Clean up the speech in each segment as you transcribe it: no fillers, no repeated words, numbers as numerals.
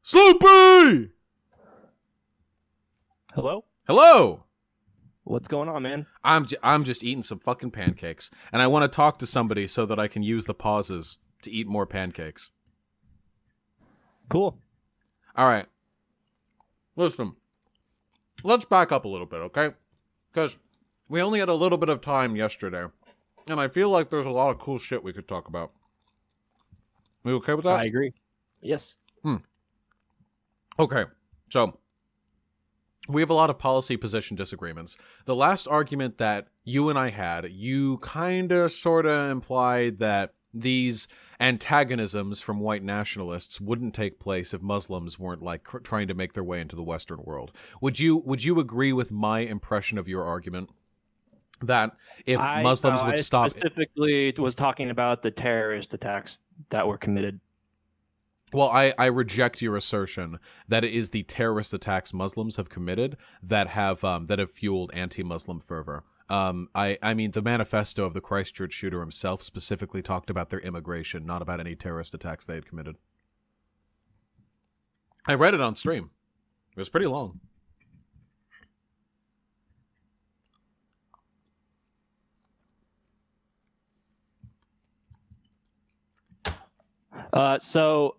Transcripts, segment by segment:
Sloopy! Hello? Hello! What's going on, man? I'm just eating some fucking pancakes, and I want to talk to somebody so that I can use the pauses to eat more pancakes. Cool. All right. Listen, let's back up a little bit, okay? Because we only had a little bit of time yesterday, and I feel like there's a lot of cool shit we could talk about. Are you okay with that? I agree. Yes. Okay, so we have a lot of policy position disagreements. The last argument that you and I had, you kind of sort of implied that these antagonisms from white nationalists wouldn't take place if Muslims weren't like trying to make their way into the Western world. Would you agree with my impression of your argument that if Muslims would stop? I specifically was talking about the terrorist attacks that were committed. Well, I reject your assertion that it is the terrorist attacks Muslims have committed that have fueled anti-Muslim fervor. I mean, the manifesto of the Christchurch shooter himself specifically talked about their immigration, not about any terrorist attacks they had committed. I read it on stream. It was pretty long. So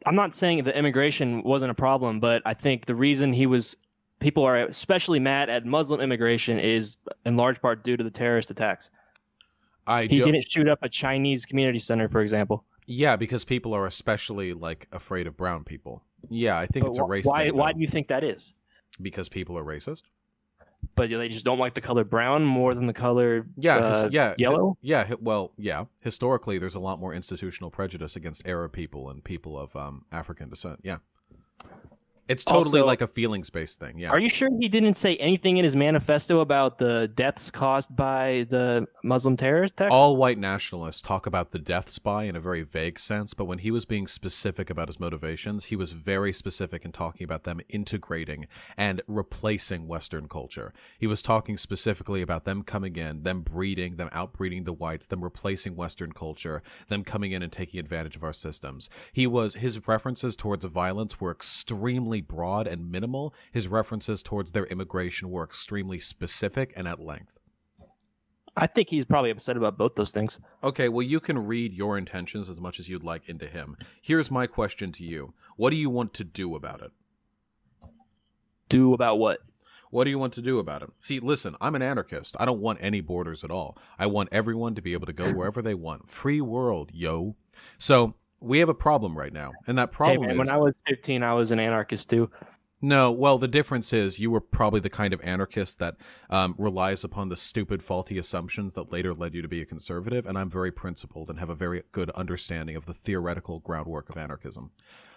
I'm not saying that immigration wasn't a problem, but I think the reason people are especially mad at Muslim immigration is in large part due to the terrorist attacks. He didn't shoot up a Chinese community center, for example. Yeah, because people are especially like afraid of brown people. Yeah, I think it's a race thing. Why do you think that is? Because people are racist. But they just don't like the color brown more than the color yellow? Yeah. Historically, there's a lot more institutional prejudice against Arab people and people of African descent. Yeah. It's totally like a feelings-based thing, yeah. Are you sure he didn't say anything in his manifesto about the deaths caused by the Muslim terror attacks? All white nationalists talk about the death spy in a very vague sense, but when he was being specific about his motivations, he was very specific in talking about them integrating and replacing Western culture. He was talking specifically about them coming in, them breeding, them outbreeding the whites, them replacing Western culture, them coming in and taking advantage of our systems. His references towards violence were extremely broad and minimal. His references towards their immigration were extremely specific and at length. I think he's probably upset about both those things. Okay, well, you can read your intentions as much as you'd like into him. Here's my question to you. What do you want to do about it? Do about what? What do you want to do about it? See, listen, I'm an anarchist. I don't want any borders at all. I want everyone to be able to go wherever they want. Free world, yo. So we have a problem right now, and that problem is... when I was 15, I was an anarchist too. No, well, the difference is you were probably the kind of anarchist that relies upon the stupid, faulty assumptions that later led you to be a conservative, and I'm very principled and have a very good understanding of the theoretical groundwork of anarchism.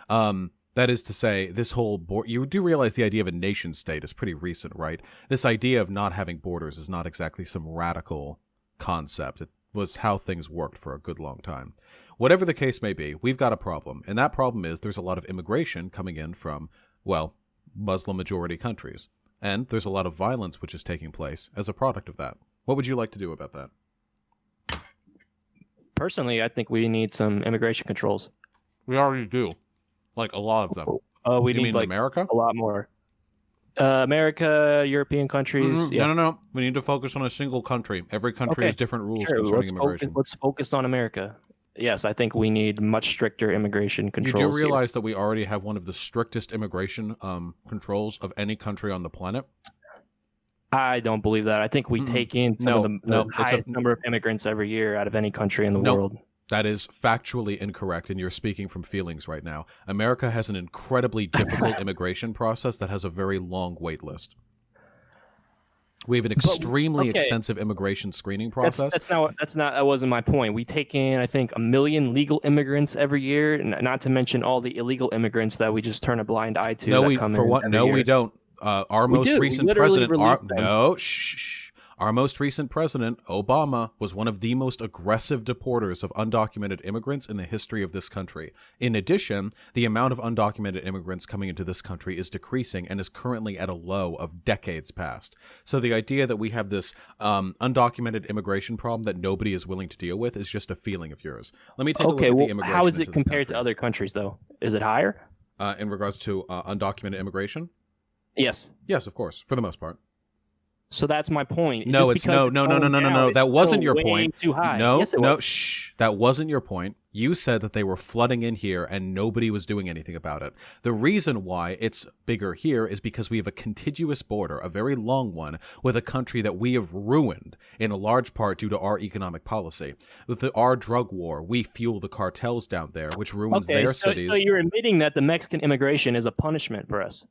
That is to say, this whole... you do realize the idea of a nation-state is pretty recent, right? This idea of not having borders is not exactly some radical concept. It was how things worked for a good long time. Whatever the case may be, we've got a problem, and that problem is there's a lot of immigration coming in from, well, Muslim-majority countries, and there's a lot of violence which is taking place as a product of that. What would you like to do about that? Personally, I think we need some immigration controls. We already do. Like, a lot of them. We need, like, America? A lot more. America, European countries. Mm-hmm. Yeah. No. We need to focus on a single country. Every country has different rules concerning immigration. Let's focus on America. Yes, I think we need much stricter immigration controls. You do realize that we already have one of the strictest immigration controls of any country on the planet? I don't believe that. I think we take in some of the highest number of immigrants every year out of any country in the world. That is factually incorrect, and you're speaking from feelings right now. America has an incredibly difficult immigration process that has a very long wait list. We have an extremely extensive immigration screening process. That wasn't my point. We take in, I think, 1 million legal immigrants every year, not to mention all the illegal immigrants that we just turn a blind eye to. We don't. Our most recent president. Our most recent president, Obama, was one of the most aggressive deporters of undocumented immigrants in the history of this country. In addition, the amount of undocumented immigrants coming into this country is decreasing and is currently at a low of decades past. So the idea that we have this undocumented immigration problem that nobody is willing to deal with is just a feeling of yours. Let me take a look at the immigration. How is it compared to other countries, though? Is it higher? In regards to undocumented immigration? Yes. Yes, of course, for the most part. So that's my point. No, Just it's because no. going down, That it's wasn't still your way point. Too high. No, Yes, it no, was. shh. That wasn't your point. You said that they were flooding in here and nobody was doing anything about it. The reason why it's bigger here is because we have a contiguous border, a very long one, with a country that we have ruined in a large part due to our economic policy. With our drug war, we fuel the cartels down there, which ruins their cities. So you're admitting that the Mexican immigration is a punishment for us?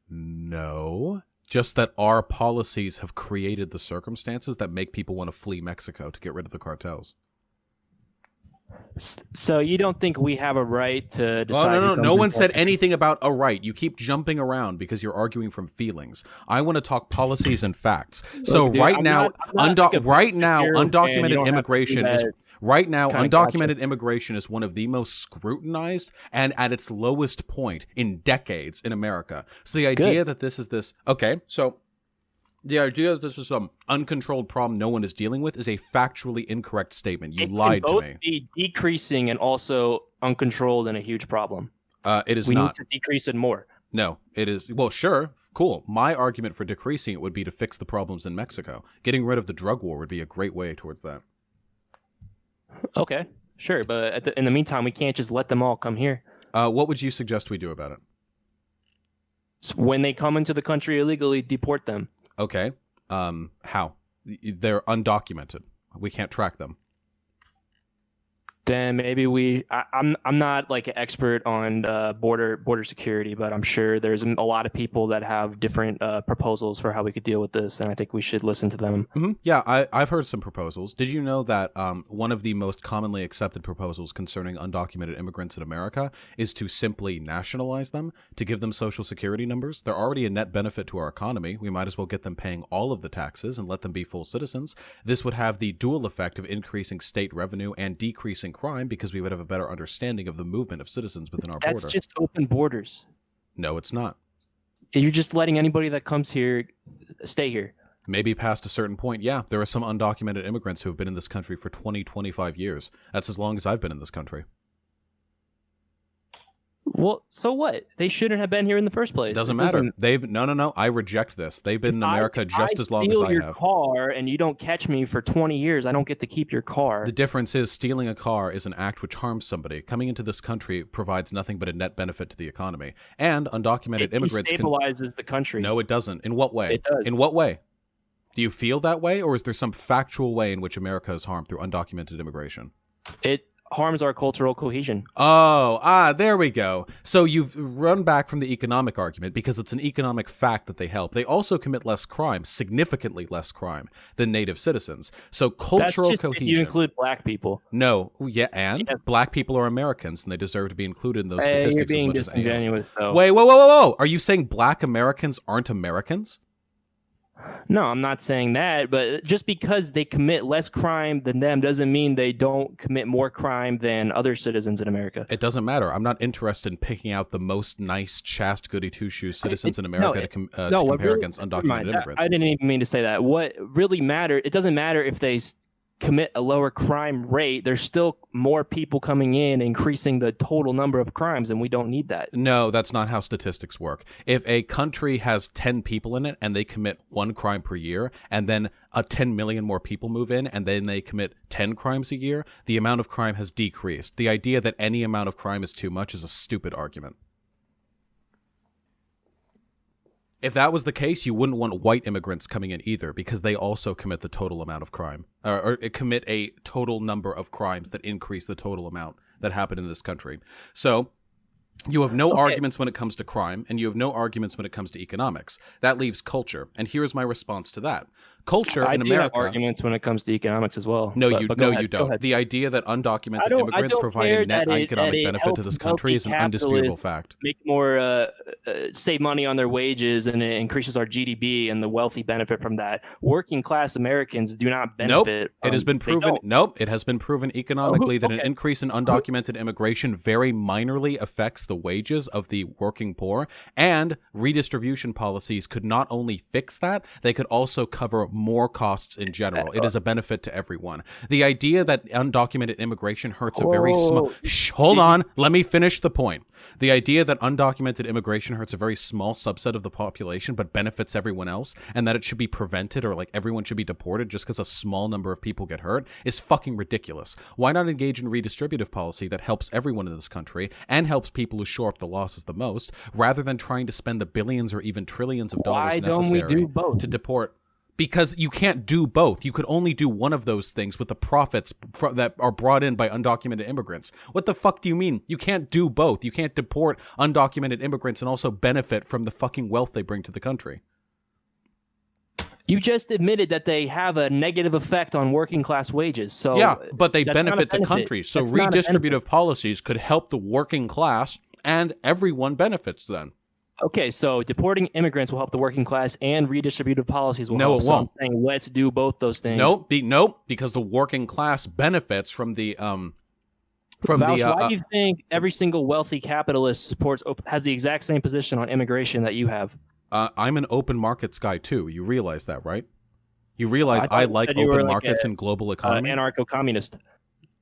No. Just that our policies have created the circumstances that make people want to flee Mexico to get rid of the cartels. So you don't think we have a right to decide? Oh, no one said anything about a right. You keep jumping around because you're arguing from feelings. I want to talk policies and facts. So Look, dude, undocumented immigration is undocumented gotcha. immigration is one of the most scrutinized and at its lowest point in decades in America. So the idea that this is some uncontrolled problem no one is dealing with is a factually incorrect statement. You lied to me. It can both be decreasing and also uncontrolled and a huge problem. It is we not. We need to decrease it more. No, it is. Well, sure. Cool. My argument for decreasing it would be to fix the problems in Mexico. Getting rid of the drug war would be a great way towards that. Okay, sure. But in the meantime, we can't just let them all come here. What would you suggest we do about it? So when they come into the country illegally, deport them. Okay. How? They're undocumented. We can't track them. Then maybe I'm not like an expert on border security, but I'm sure there's a lot of people that have different proposals for how we could deal with this, and I think we should listen to them. Mm-hmm. Yeah, I've heard some proposals. Did you know that one of the most commonly accepted proposals concerning undocumented immigrants in America is to simply nationalize them, to give them social security numbers? They're already a net benefit to our economy. We might as well get them paying all of the taxes and let them be full citizens. This would have the dual effect of increasing state revenue and decreasing crime because we would have a better understanding of the movement of citizens within our border. That's just open borders. No, it's not. You're just letting anybody that comes here stay here. Maybe past a certain point, yeah. There are some undocumented immigrants who have been in this country for 20, 25 years. That's as long as I've been in this country. Well, so what? They shouldn't have been here in the first place. Doesn't matter. No. I reject this. They've been in America just as long as I have. If I steal your car and you don't catch me for 20 years, I don't get to keep your car. The difference is stealing a car is an act which harms somebody. Coming into this country provides nothing but a net benefit to the economy. And undocumented immigrants destabilizes the country. No, it doesn't. In what way? It does. In what way? Do you feel that way, or is there some factual way in which America is harmed through undocumented immigration? It harms our cultural cohesion. There we go. So you've run back from the economic argument because it's an economic fact that they help. They also commit less crime, significantly less crime than native citizens. So cultural cohesion. If you include black people. No, yeah, and yes. Black people are Americans, and they deserve to be included in those statistics. You're being disingenuous, though. Wait, whoa! Are you saying black Americans aren't Americans? No, I'm not saying that, but just because they commit less crime than them doesn't mean they don't commit more crime than other citizens in America. It doesn't matter. I'm not interested in picking out the most nice, chaste, goody two-shoes citizens in America to compare against undocumented immigrants. I didn't even mean to say that. What really matters, it doesn't matter if they commit a lower crime rate. There's still more people coming in, increasing the total number of crimes, and we don't need that. No, that's not how statistics work. If a country has 10 people in it and they commit 1 crime per year, and then 10 million more people move in and then they commit 10 crimes a year, the amount of crime has decreased. The idea that any amount of crime is too much is a stupid argument. If that was the case, you wouldn't want white immigrants coming in either, because they also commit the total amount of crime, or commit a total number of crimes that increase the total amount that happen in this country. So you have no arguments when it comes to crime, and you have no arguments when it comes to economics. That leaves culture, and here's my response to that. Culture in America. I do have arguments when it comes to economics as well. No, you don't. The idea that undocumented immigrants provide a net economic benefit to this country is an undisputable fact. Make more, save money on their wages, and it increases our GDP, and the wealthy benefit from that. Working class Americans do not benefit. It has been proven. It has been proven economically that an increase in undocumented immigration very minorly affects fix the wages of the working poor, and redistribution policies could not only fix that, they could also cover more costs in general. It is a benefit to everyone. The idea that undocumented immigration hurts a very small... hold on, let me finish the point. The idea that undocumented immigration hurts a very small subset of the population but benefits everyone else, and that it should be prevented, or like everyone should be deported just because a small number of people get hurt, is fucking ridiculous. Why not engage in redistributive policy that helps everyone in this country and helps people who shore up the losses the most, rather than trying to spend the billions or even trillions of dollars necessary to deport? Because you can't do both. You could only do one of those things with the profits that are brought in by undocumented immigrants. What the fuck do you mean? You can't do both. You can't deport undocumented immigrants and also benefit from the fucking wealth they bring to the country. You just admitted that they have a negative effect on working class wages. So yeah, but they benefit the country. So redistributive policies could help the working class, and everyone benefits then. Okay, so deporting immigrants will help the working class, and redistributive policies will help. No, it won't. So I'm saying let's do both those things. Nope, because the working class benefits from the why do you think every single wealthy capitalist has the exact same position on immigration that you have? I'm an open markets guy too. You realize that, right? You realize I like open markets and global economy. Anarcho-communist.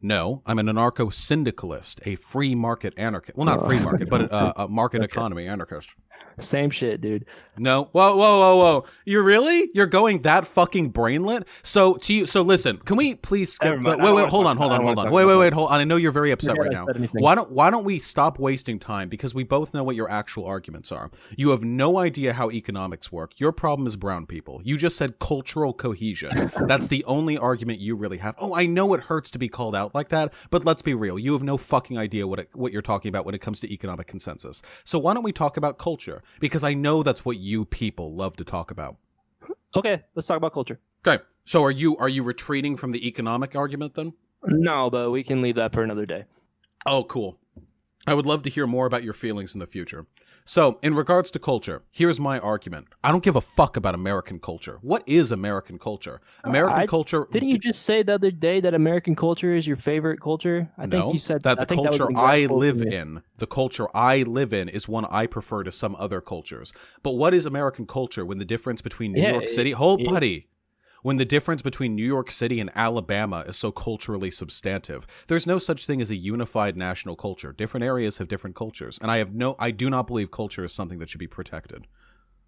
No, I'm an anarcho-syndicalist, a free market anarchist. Well, not free market, but a market economy anarchist. Same shit, dude. No. Whoa. You're going that fucking brainlet? So listen, can we please skip wait, hold on. Wait, hold on. I know you're very upset right now. Why don't we stop wasting time, because we both know what your actual arguments are. You have no idea how economics work. Your problem is brown people. You just said cultural cohesion. That's the only argument you really have. Oh, I know it hurts to be called out like that, but let's be real. You have no fucking idea what you're talking about when it comes to economic consensus. So why don't we talk about culture? Because I know that's what you people love to talk about. Okay, let's talk about culture. Okay, so are you retreating from the economic argument then? No, but we can leave that for another day. Oh, cool. I would love to hear more about your feelings in the future. So, in regards to culture, here's my argument. I don't give a fuck about American culture. What is American culture? American culture... Didn't you just say the other day that American culture is your favorite culture? I think you said that. The culture I live in, the culture I live in is one I prefer to some other cultures. But what is American culture when the difference between New York City... buddy. When the difference between New York City and Alabama is so culturally substantive. There's no such thing as a unified national culture. Different areas have different cultures, and I do not believe culture is something that should be protected.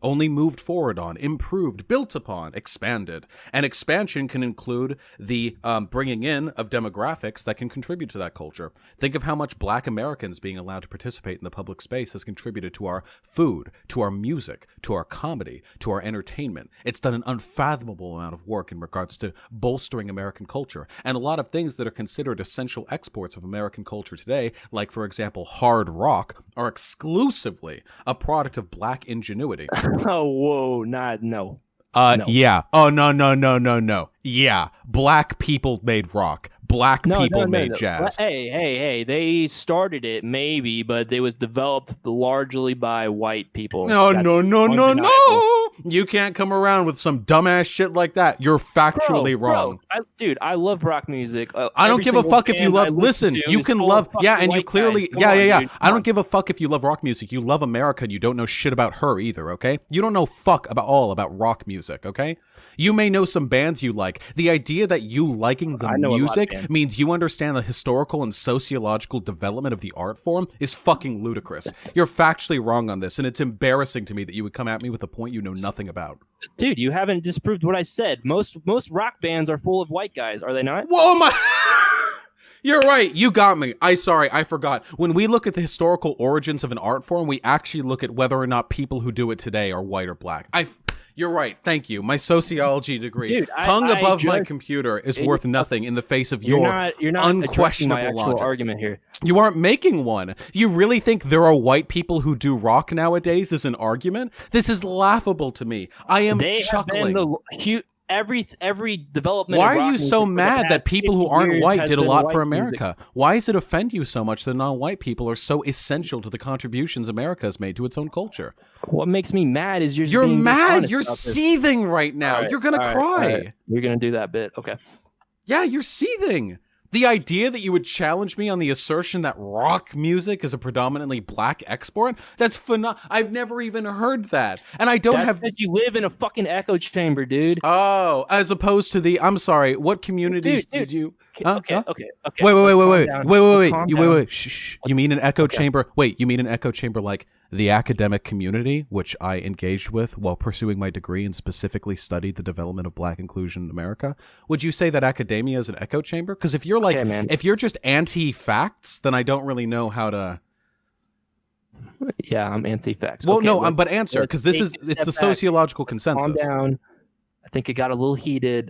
Only moved forward on, improved, built upon, expanded. And expansion can include the bringing in of demographics that can contribute to that culture. Think of how much Black Americans being allowed to participate in the public space has contributed to our food, to our music, to our comedy, to our entertainment. It's done an unfathomable amount of work in regards to bolstering American culture. And a lot of things that are considered essential exports of American culture today, like, for example, hard rock, are exclusively a product of Black ingenuity. Oh, whoa, no. No. Yeah. Oh, no. Yeah. Black people made rock. Black people made jazz. Hey. They started it, maybe, but it was developed largely by white people. No. You can't come around with some dumbass shit like that. You're factually wrong. Dude, I love rock music. I don't give a fuck if you love... Listen, you can love... Yeah, and you clearly... Yeah. I don't give a fuck if you love rock music. You love America, and you don't know shit about her either, okay? You don't know fuck about rock music, okay? You may know some bands you like. The idea that you liking the music means you understand the historical and sociological development of the art form is fucking ludicrous. You're factually wrong on this, and it's embarrassing to me that you would come at me with a point you know nothing about. Dude, you haven't disproved what I said. Most rock bands are full of white guys, are they not? Whoa, my... You're right. You got me. I forgot. When we look at the historical origins of an art form, we actually look at whether or not people who do it today are white or black. You're right. Thank you. My sociology degree hung above my computer is worth nothing in the face of your unquestionable my actual logic. Argument here. You aren't making one. You really think there are white people who do rock nowadays as an argument? This is laughable to me. I am chuckling. Every development. Why are you so mad that people who aren't white did a lot for America? Music. Why does it offend you so much that non-white people are so essential to the contributions America has made to its own culture? What makes me mad is you're mad. You're seething right now. You're gonna cry. You're gonna do that bit. Okay. Yeah, you're seething. The idea that you would challenge me on the assertion that rock music is a predominantly black export, that's I've never even heard that. And I don't have... Because you live in a fucking echo chamber, dude. Oh, as opposed to the... I'm sorry, what communities Dude. did you... Okay. Wait. Shh. You mean an echo chamber? Wait, you mean an echo chamber like the academic community, which I engaged with while pursuing my degree and specifically studied the development of black inclusion in America? Would you say that academia is an echo chamber? Because if you're like, if you're just anti-facts, then I don't really know how to... Yeah, I'm anti-facts. Well, no, but answer, because it's the sociological consensus. Calm down. I think it got a little heated.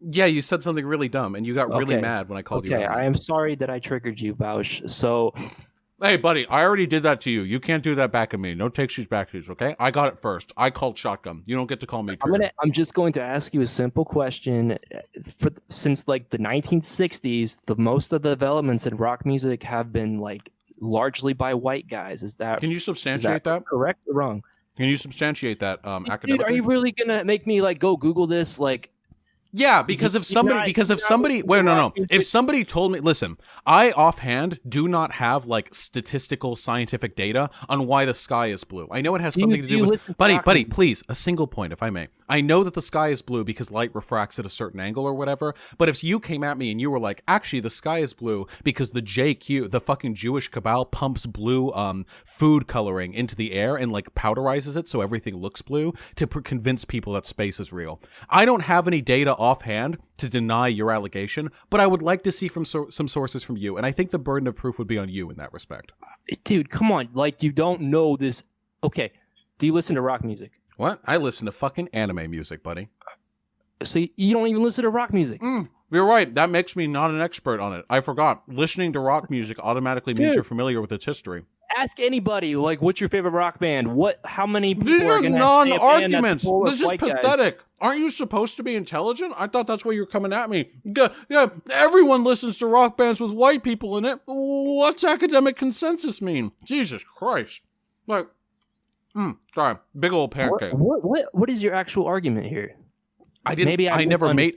Yeah, you said something really dumb, and you got really mad when I called you out. Okay, I am sorry that I triggered you, Bausch. So... Hey, buddy, I already did that to you. You can't do that back at me. No takesies, backsies, okay? I got it first. I called shotgun. You don't get to call me trigger. I'm just going to ask you a simple question. Since like the 1960s, most of the developments in rock music have been like largely by white guys. Can you substantiate that? Correct or wrong? Can you substantiate that academically? Dude, are you really gonna make me like go Google this? Like, yeah, because if somebody told me, listen, I offhand do not have like statistical scientific data on why the sky is blue. I know it has something to do with, buddy, please, a single point, if I may. I know that the sky is blue because light refracts at a certain angle or whatever, but if you came at me and you were like, actually, the sky is blue because the JQ, the fucking Jewish cabal, pumps blue food coloring into the air and like powderizes it so everything looks blue to convince people that space is real. I don't have any data offhand to deny your allegation, but I would like to see from some sources from you, and I think the burden of proof would be on you in that respect. Dude, come on, like you don't know this. Okay, do you listen to rock music? What? I listen to fucking anime music, buddy. See, you don't even listen to rock music. You're right. That makes me not an expert on it. I forgot. Listening to rock music automatically means you're familiar with its history. Ask anybody, like, what's your favorite rock band? How many people These are going to non-arguments. This is pathetic. Guys? Aren't you supposed to be intelligent? I thought that's why you're coming at me. Yeah, everyone listens to rock bands with white people in it. What's academic consensus mean? Jesus Christ. Like, sorry, big old pancake. What is your actual argument here? I never made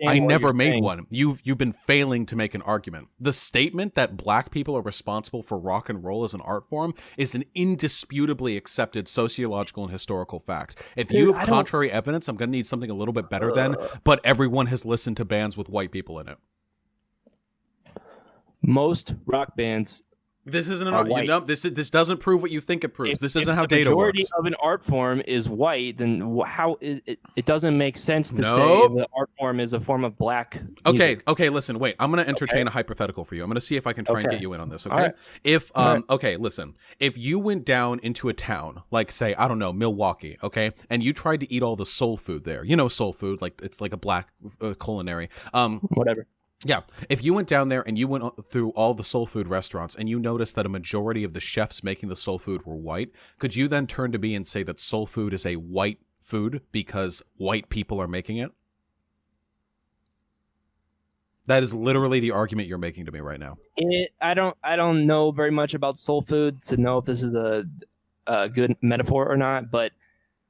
one. You've been failing to make an argument. The statement that black people are responsible for rock and roll as an art form is an indisputably accepted sociological and historical fact. If you have contrary evidence, I'm going to need something a little bit better than, but everyone has listened to bands with white people in it. Most rock bands... This isn't an this doesn't prove what you think it proves. This isn't how data works. If the majority of an art form is white, then how it doesn't make sense to say the art form is a form of black music. Okay, listen, wait. I'm going to entertain a hypothetical for you. I'm going to see if I can try and get you in on this, okay? Right. If listen. If you went down into a town, like say, I don't know, Milwaukee, okay? And you tried to eat all the soul food there. You know soul food, like it's like a black culinary. Whatever. Yeah, if you went down there and you went through all the soul food restaurants and you noticed that a majority of the chefs making the soul food were white, could you then turn to me and say that soul food is a white food because white people are making it? That is literally the argument you're making to me right now. I don't know very much about soul food to know if this is a good metaphor or not, but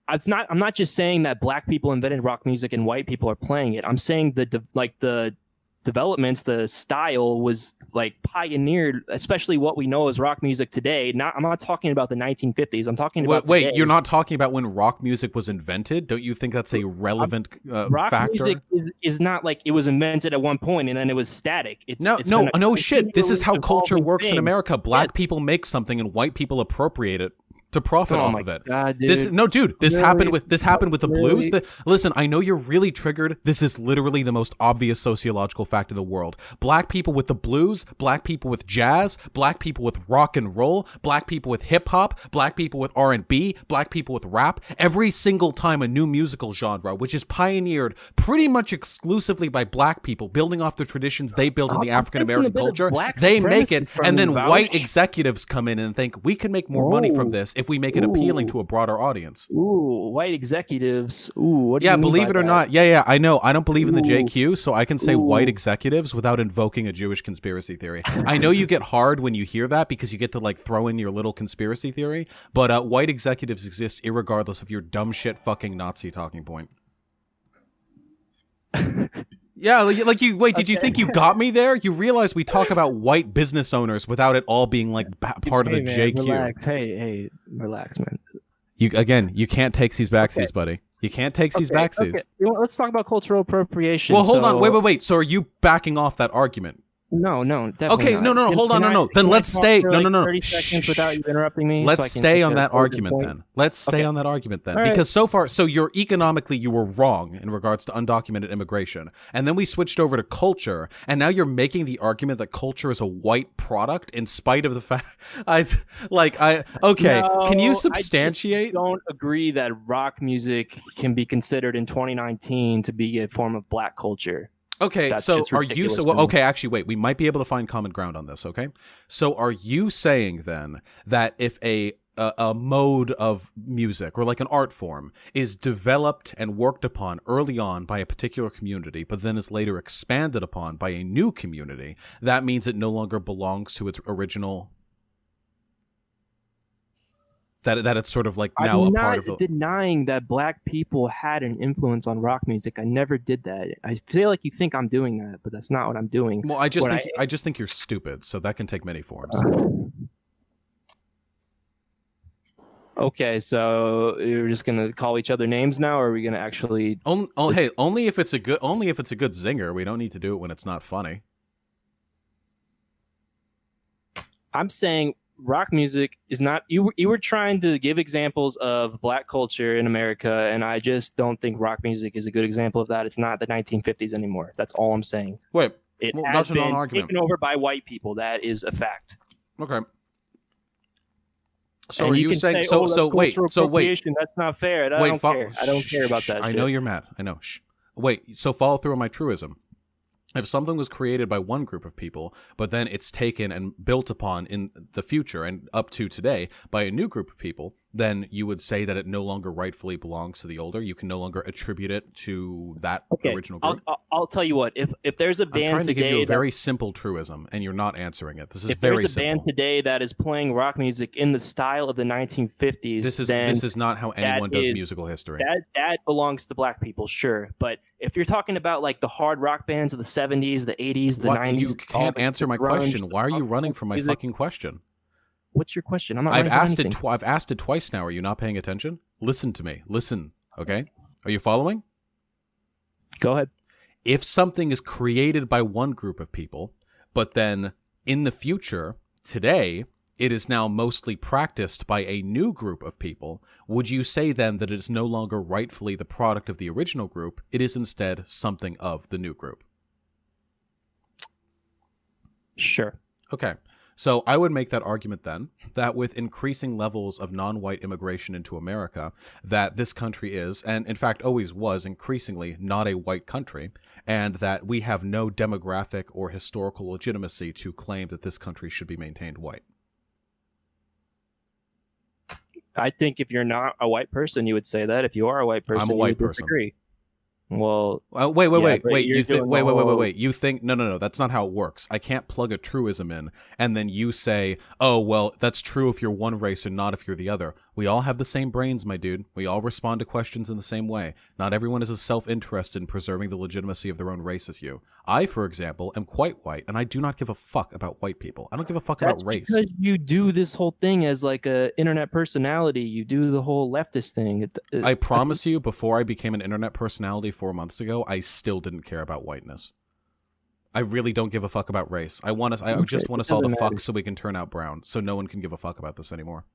I'm not just saying that black people invented rock music and white people are playing it. I'm saying the developments, the style was like pioneered, especially what we know as rock music today. I'm not talking about the 1950s. I'm talking about today. You're not talking about when rock music was invented? Don't you think that's a relevant rock factor? Music is not like it was invented at one point and then it was static. No shit. This is how culture works in America. Black people make something and white people appropriate it to profit off of it. God, dude. This happened with the blues. Listen, I know you're really triggered. This is literally the most obvious sociological fact in the world. Black people with the blues, black people with jazz, black people with rock and roll, black people with hip hop, black people with R&B, black people with rap. Every single time a new musical genre, which is pioneered pretty much exclusively by black people, building off the traditions they built in the African American culture, they make it, and then white executives come in and think we can make more money from this if we make it appealing to a broader audience. Ooh, white executives. Ooh, what do you mean believe by it or that? not. Yeah, I know. I don't believe in the JQ, so I can say white executives without invoking a Jewish conspiracy theory. I know you get hard when you hear that because you get to like throw in your little conspiracy theory, but white executives exist irregardless of your dumb shit fucking Nazi talking point. Yeah, like you wait. Did you think you got me there? You realize we talk about white business owners without it all being like part of the man, JQ. Relax. Hey, relax, man. You can't take these backsies, buddy. You can't take these backsies. Okay. Let's talk about cultural appropriation. Well, hold on. Wait. So are you backing off that argument? No, definitely okay, not. no. Hold on, no. Then let's stay. No. 30 seconds without you interrupting me. Let's stay on that argument then. Let's stay on that argument then. Because so far, you're economically, you were wrong in regards to undocumented immigration. And then we switched over to culture. And now you're making the argument that culture is a white product in spite of the fact. Can you substantiate? I don't agree that rock music can be considered in 2019 to be a form of black culture. Okay, so are you actually wait, we might be able to find common ground on this, okay? So are you saying then that if a mode of music or like an art form is developed and worked upon early on by a particular community, but then is later expanded upon by a new community, that means it no longer belongs to its original that it's sort of like now a part of the... I'm not denying that black people had an influence on rock music. I never did that. I feel like you think I'm doing that, but that's not what I'm doing. Well, I just think you're stupid, so that can take many forms. Okay, so you're just gonna call each other names now, or are we gonna actually? Hey, only if it's a good zinger. We don't need to do it when it's not funny. I'm saying rock music is not. You were trying to give examples of black culture in America, and I just don't think rock music is a good example of that. It's not the 1950s anymore. That's all I'm saying. Wait, it has been taken over by white people. That is a fact. Okay. So and are you saying wait? That's not fair. I don't care. I don't care about that. I know you're mad. I know. Shh. Wait. So follow through on my truism. If something was created by one group of people, but then it's taken and built upon in the future and up to today by a new group of people, then you would say that it no longer rightfully belongs to the older. You can no longer attribute it to that original group. I'll tell you what. If there's a band I'm trying to today, give you a very simple truism, and you're not answering it. This is if very there's a simple. band today that is playing rock music in the style of the 1950s, this is not how anyone does musical history. That belongs to black people, sure. But if you're talking about like the hard rock bands of the 70s, the 80s, the 90s, you can't answer my question. Why are you running from my fucking question? What's your question? I've asked it twice now. Are you not paying attention? Listen to me. Listen, okay? Are you following? Go ahead. If something is created by one group of people, but then in the future, today, it is now mostly practiced by a new group of people, would you say then that it is no longer rightfully the product of the original group, it is instead something of the new group? Sure. Okay. So I would make that argument then that with increasing levels of non-white immigration into America, that this country is, and in fact always was increasingly, not a white country, and that we have no demographic or historical legitimacy to claim that this country should be maintained white. I think if you're not a white person, you would say that. If you are a white person, I'm a white person. Disagree. Well, wait. You think no. That's not how it works. I can't plug a truism in and then you say, "Oh, well, that's true if you're one race and not if you're the other." We all have the same brains, my dude. We all respond to questions in the same way. Not everyone is as self-interested in preserving the legitimacy of their own race as you. I, for example, am quite white, and I do not give a fuck about white people. I don't give a fuck about race. Because you do this whole thing as like a internet personality. You do the whole leftist thing. I promise you, before I became an internet personality 4 months ago, I still didn't care about whiteness. I really don't give a fuck about race. I just want us all to fuck so we can turn out brown, so no one can give a fuck about this anymore.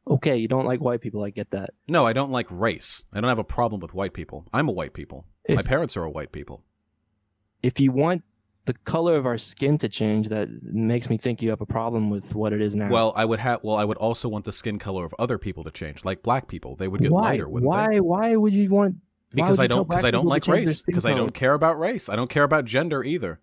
Okay, you don't like white people. I get that. No, I don't like race. I don't have a problem with white people. I'm a white people. My parents are a white people. If you want the color of our skin to change, that makes me think you have a problem with what it is now. Well, I would also want the skin color of other people to change, like black people. They would get lighter, wouldn't they? Why would you want? Because I don't like race. Because I don't care about race. I don't care about gender either.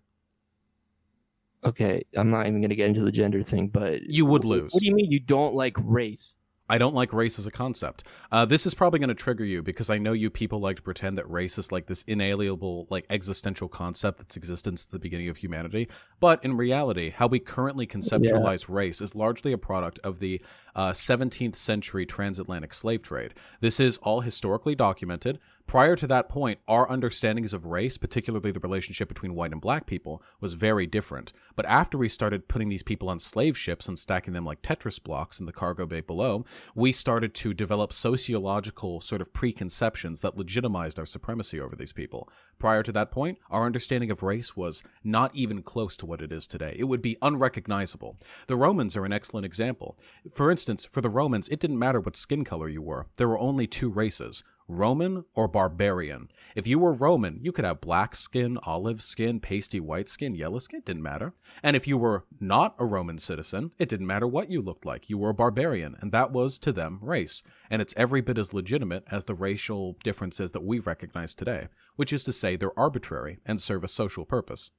Okay, I'm not even going to get into the gender thing, but you would lose. What do you mean you don't like race? I don't like race as a concept. This is probably going to trigger you because I know you people like to pretend that race is like this inalienable, like existential concept that's existed since the beginning of humanity. But in reality, how we currently conceptualize race is largely a product of the 17th century transatlantic slave trade. This is all historically documented, Prior to that point, our understandings of race, particularly the relationship between white and black people, was very different. But after we started putting these people on slave ships and stacking them like Tetris blocks in the cargo bay below, we started to develop sociological sort of preconceptions that legitimized our supremacy over these people. Prior to that point, our understanding of race was not even close to what it is today. It would be unrecognizable. The Romans are an excellent example. For instance, for the Romans, it didn't matter what skin color you were. There were only two races: Roman or barbarian. If you were Roman, you could have black skin, olive skin, pasty white skin, yellow skin, it didn't matter. And if you were not a Roman citizen, it didn't matter what you looked like. You were a barbarian, and that was, to them, race. And it's every bit as legitimate as the racial differences that we recognize today, which is to say they're arbitrary and serve a social purpose.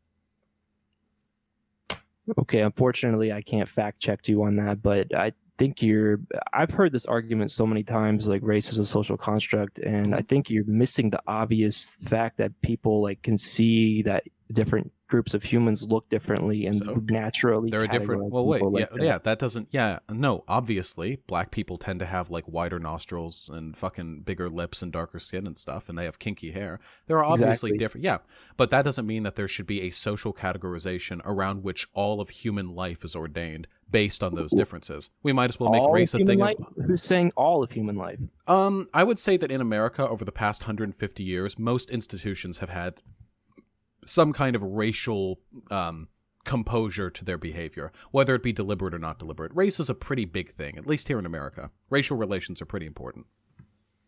Okay, unfortunately, I can't fact check you on that, but I think I've heard this argument so many times, like race is a social construct, and I think you're missing the obvious fact that people like can see that different groups of humans look differently and So, naturally They're a different. categorize Well, wait, people yeah, like that. yeah. That doesn't. Yeah, no. Obviously, black people tend to have like wider nostrils and fucking bigger lips and darker skin and stuff, and they have kinky hair. There are obviously Exactly. different. Yeah, but that doesn't mean that there should be a social categorization around which all of human life is ordained based on those differences. We might as well make All race of a human thing life? of. Who's saying all of human life? I would say that in America, over the past 150 years, most institutions have had some kind of racial composure to their behavior, whether it be deliberate or not deliberate. Race is a pretty big thing, at least here in America. Racial relations are pretty important.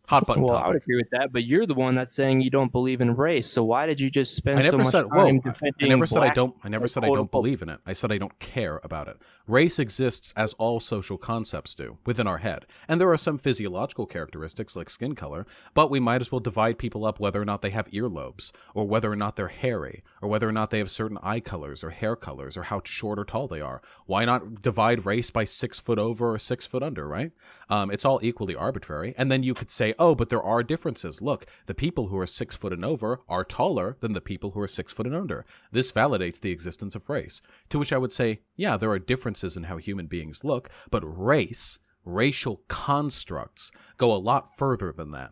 Hot button Well, I would topic. agree with that, but you're the one that's saying you don't believe in race. So why did you just spend I so never much said. time Whoa! defending I never said I black, don't. I never like, said I quote don't unquote, believe in it. I said I don't care about it. Race exists as all social concepts do within our head, and there are some physiological characteristics like skin color. But we might as well divide people up whether or not they have earlobes, or whether or not they're hairy, or whether or not they have certain eye colors or hair colors, or how short or tall they are. Why not divide race by 6 foot over or 6 foot under? Right? It's all equally arbitrary. And then you could say, oh, but there are differences. Look, the people who are 6 foot and over are taller than the people who are 6 foot and under. This validates the existence of race. To which I would say, yeah, there are differences in how human beings look, but racial constructs go a lot further than that.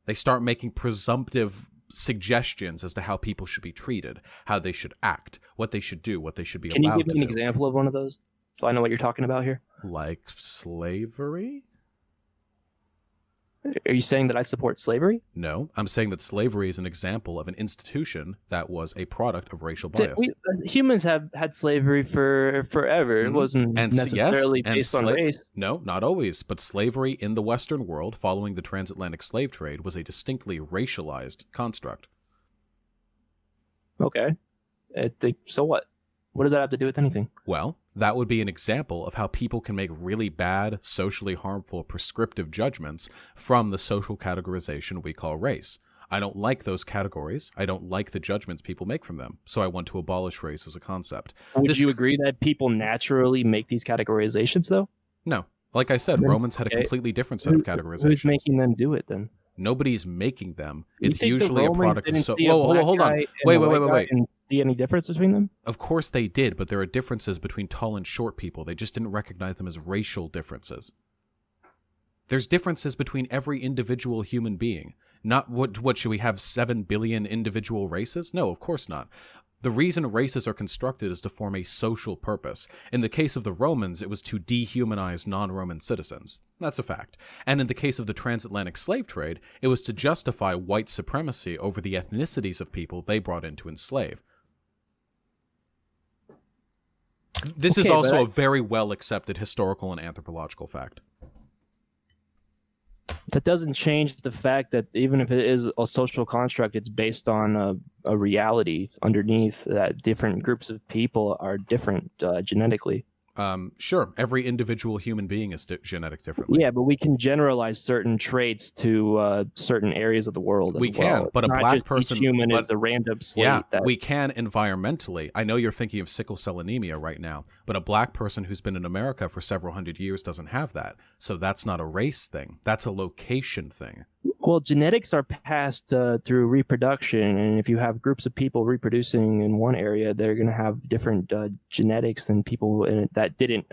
They start making presumptive suggestions as to how people should be treated, how they should act, what they should do, what they should be Can you allowed give to me an do. example of one of those so I know what you're talking about here? Like slavery? Are you saying that I support slavery? No, I'm saying that slavery is an example of an institution that was a product of racial bias. Humans have had slavery for forever. It Mhm. wasn't And necessarily based on race. No, not always. But slavery in the Western world following the transatlantic slave trade was a distinctly racialized construct. Okay. So what? What does that have to do with anything? Well, that would be an example of how people can make really bad, socially harmful, prescriptive judgments from the social categorization we call race. I don't like those categories. I don't like the judgments people make from them. So I want to abolish race as a concept. Would you agree that people naturally make these categorizations, though? No. Like I said, Then- Romans had a okay. completely different set of Who's categorizations. making them do it then? Nobody's making them. You It's think the usually a Romans product of didn't so. see a Whoa, black hold on. guy and Wait, a white guy wait. And see any difference between them? Of course they did, but there are differences between tall and short people. They just didn't recognize them as racial differences. There's differences between every individual human being. Not what should we have 7 billion individual races? No, of course not. The reason races are constructed is to form a social purpose. In the case of the Romans, it was to dehumanize non-Roman citizens. That's a fact. And in the case of the transatlantic slave trade, it was to justify white supremacy over the ethnicities of people they brought in to enslave. This is Okay, also but a very well accepted historical and anthropological fact. That doesn't change the fact that even if it is a social construct, it's based on a reality underneath that different groups of people are different genetically. Sure, every individual human being is genetic differently. Yeah, but we can generalize certain traits to certain areas of the world as We well. can, but It's a not black just person- each human but- is a random slate. Yeah, that, we can environmentally. I know you're thinking of sickle cell anemia right now, but a black person who's been in America for several hundred years doesn't have that. So that's not a race thing. That's a location thing. Well, genetics are passed through reproduction, and if you have groups of people reproducing in one area, they're going to have different genetics than people that didn't